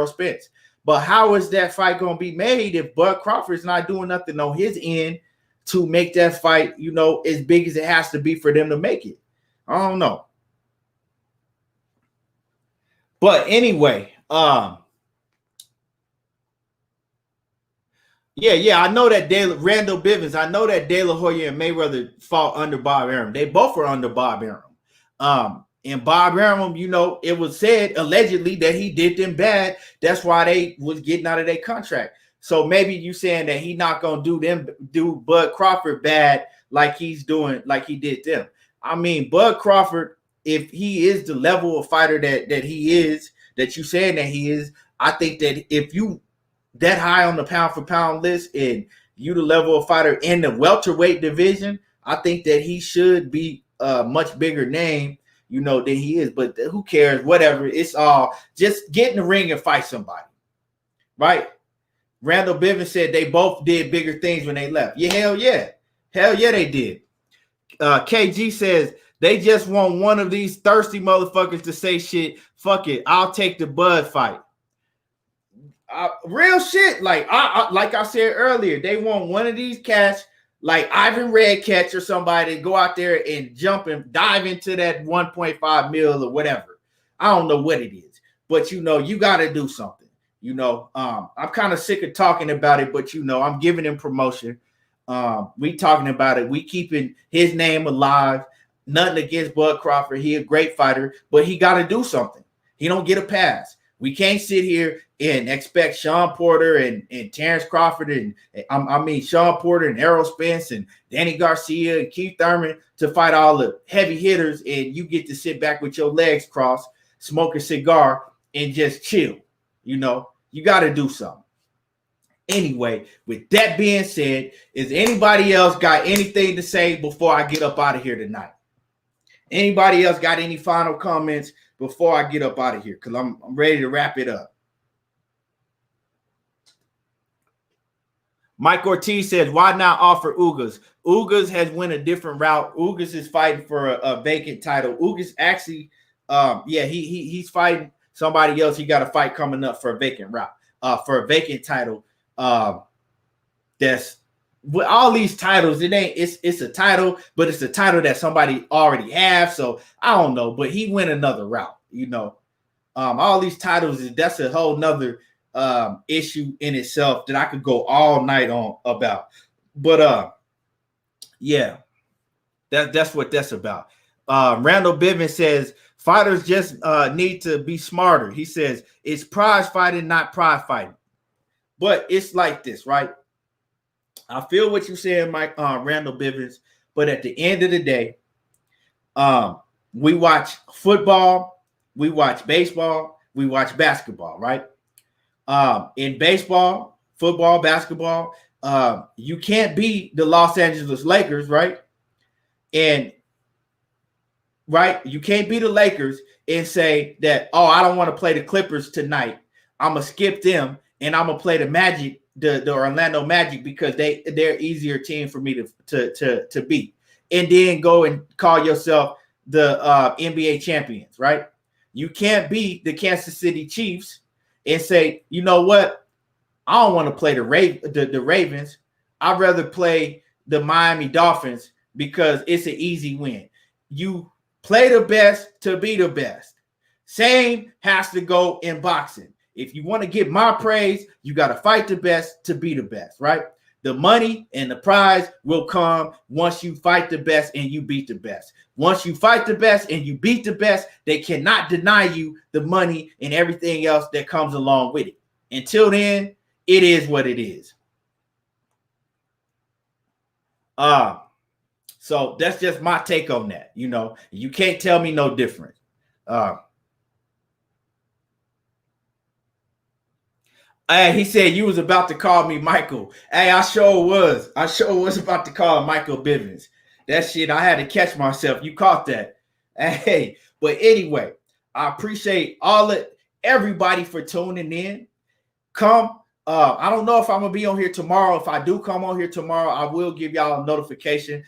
S1: Spence. But how is that fight gonna be made if Bud Crawford's not doing nothing on his end to make that fight, as big as it has to be for them to make it? I don't know. But anyway, Yeah, I know that Randall Bivens. I know that De La Hoya and Mayweather fought under Bob Arum. They both were under Bob Arum. And Bob Arum, it was said allegedly that he did them bad. That's why they was getting out of their contract. So maybe you saying that he not gonna do Bud Crawford bad like he did them. I mean, Bud Crawford, if he is the level of fighter that he is, that you saying that he is, I think that if you that high on the pound for pound list and you the level of fighter in the welterweight division, I think that he should be a much bigger name, than he is. But who cares? Whatever. It's all just get in the ring and fight somebody, right? Randall Bivens said they both did bigger things when they left. Yeah, hell yeah. Hell yeah, they did. KG says they just want one of these thirsty motherfuckers to say shit. Fuck it. I'll take the Bud fight. Real shit. Like I said earlier, they want one of these cats like Ivan Redcatch or somebody to go out there and jump and dive into that 1.5 mil or whatever. I don't know what it is, but you got to do something. I'm kind of sick of talking about it, but I'm giving him promotion. We talking about it. We keeping his name alive. Nothing against Bud Crawford. He a great fighter, but he got to do something. He don't get a pass. We can't sit here and expect Sean Porter and Terence Crawford and Sean Porter and Errol Spence and Danny Garcia and Keith Thurman to fight all the heavy hitters, and you get to sit back with your legs crossed, smoke a cigar, and just chill. You got to do something. Anyway, with that being said, is anybody else got anything to say before I get up out of here tonight? Anybody else got any final comments before I get up out of here? Because I'm ready to wrap it up. Mike Ortiz says, why not offer Ugas? Ugas has went a different route. Ugas is fighting for a vacant title. Ugas actually, he's fighting somebody else. He got a fight coming up for a vacant route, for a vacant title. That's with all these titles, it's a title, but it's a title that somebody already have. So I don't know, but he went another route. All these titles, that's a whole nother issue in itself that I could go all night on about. But that's what that's about. Randall Bivens says fighters just need to be smarter. He says it's prize fighting, not pride fighting. But it's like this, right? I feel what you're saying, Mike, Randall Bivens. But at the end of the day, we watch football, we watch baseball, we watch basketball, right? In baseball, football, basketball, you can't beat the Los Angeles Lakers, right? You can't beat the Lakers and say that, I don't want to play the Clippers tonight. I'm going to skip them and I'm going to play the Magic, the Orlando Magic, because they're easier team for me to beat. And then go and call yourself the NBA champions, right? You can't beat the Kansas City Chiefs and say, you know what? I don't want to play the Ravens. I'd rather play the Miami Dolphins because it's an easy win. You play the best to be the best. Same has to go in boxing. If you want to get my praise, you got to fight the best to be the best, right? The money and the prize will come once you fight the best and you beat the best. Once you fight the best and you beat the best, they cannot deny you the money and everything else that comes along with it. Until then, it is what it is. So that's just my take on that. You can't tell me no different. Hey, he said you was about to call me Michael. Hey, I sure was. I sure was about to call Michael Bivens. That shit, I had to catch myself. You caught that. Hey, but anyway, I appreciate everybody for tuning in. I don't know if I'm gonna be on here tomorrow. If I do come on here tomorrow, I will give y'all a notification.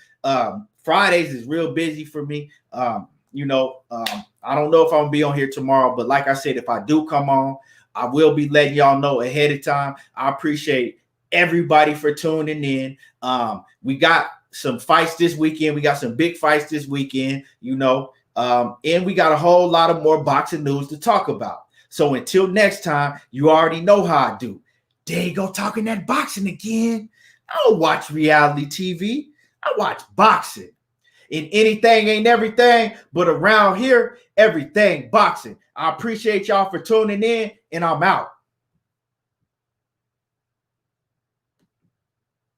S1: Fridays is real busy for me. I don't know if I'm gonna be on here tomorrow, but like I said, if I do come on, I will be letting y'all know ahead of time. I appreciate everybody for tuning in. We got some fights this weekend. We got some big fights this weekend, and we got a whole lot of more boxing news to talk about. So until next time, you already know how I do. There you go, talking that boxing again. I don't watch reality TV. I watch boxing. And anything ain't everything, but around here, everything boxing. I appreciate y'all for tuning in, and I'm out.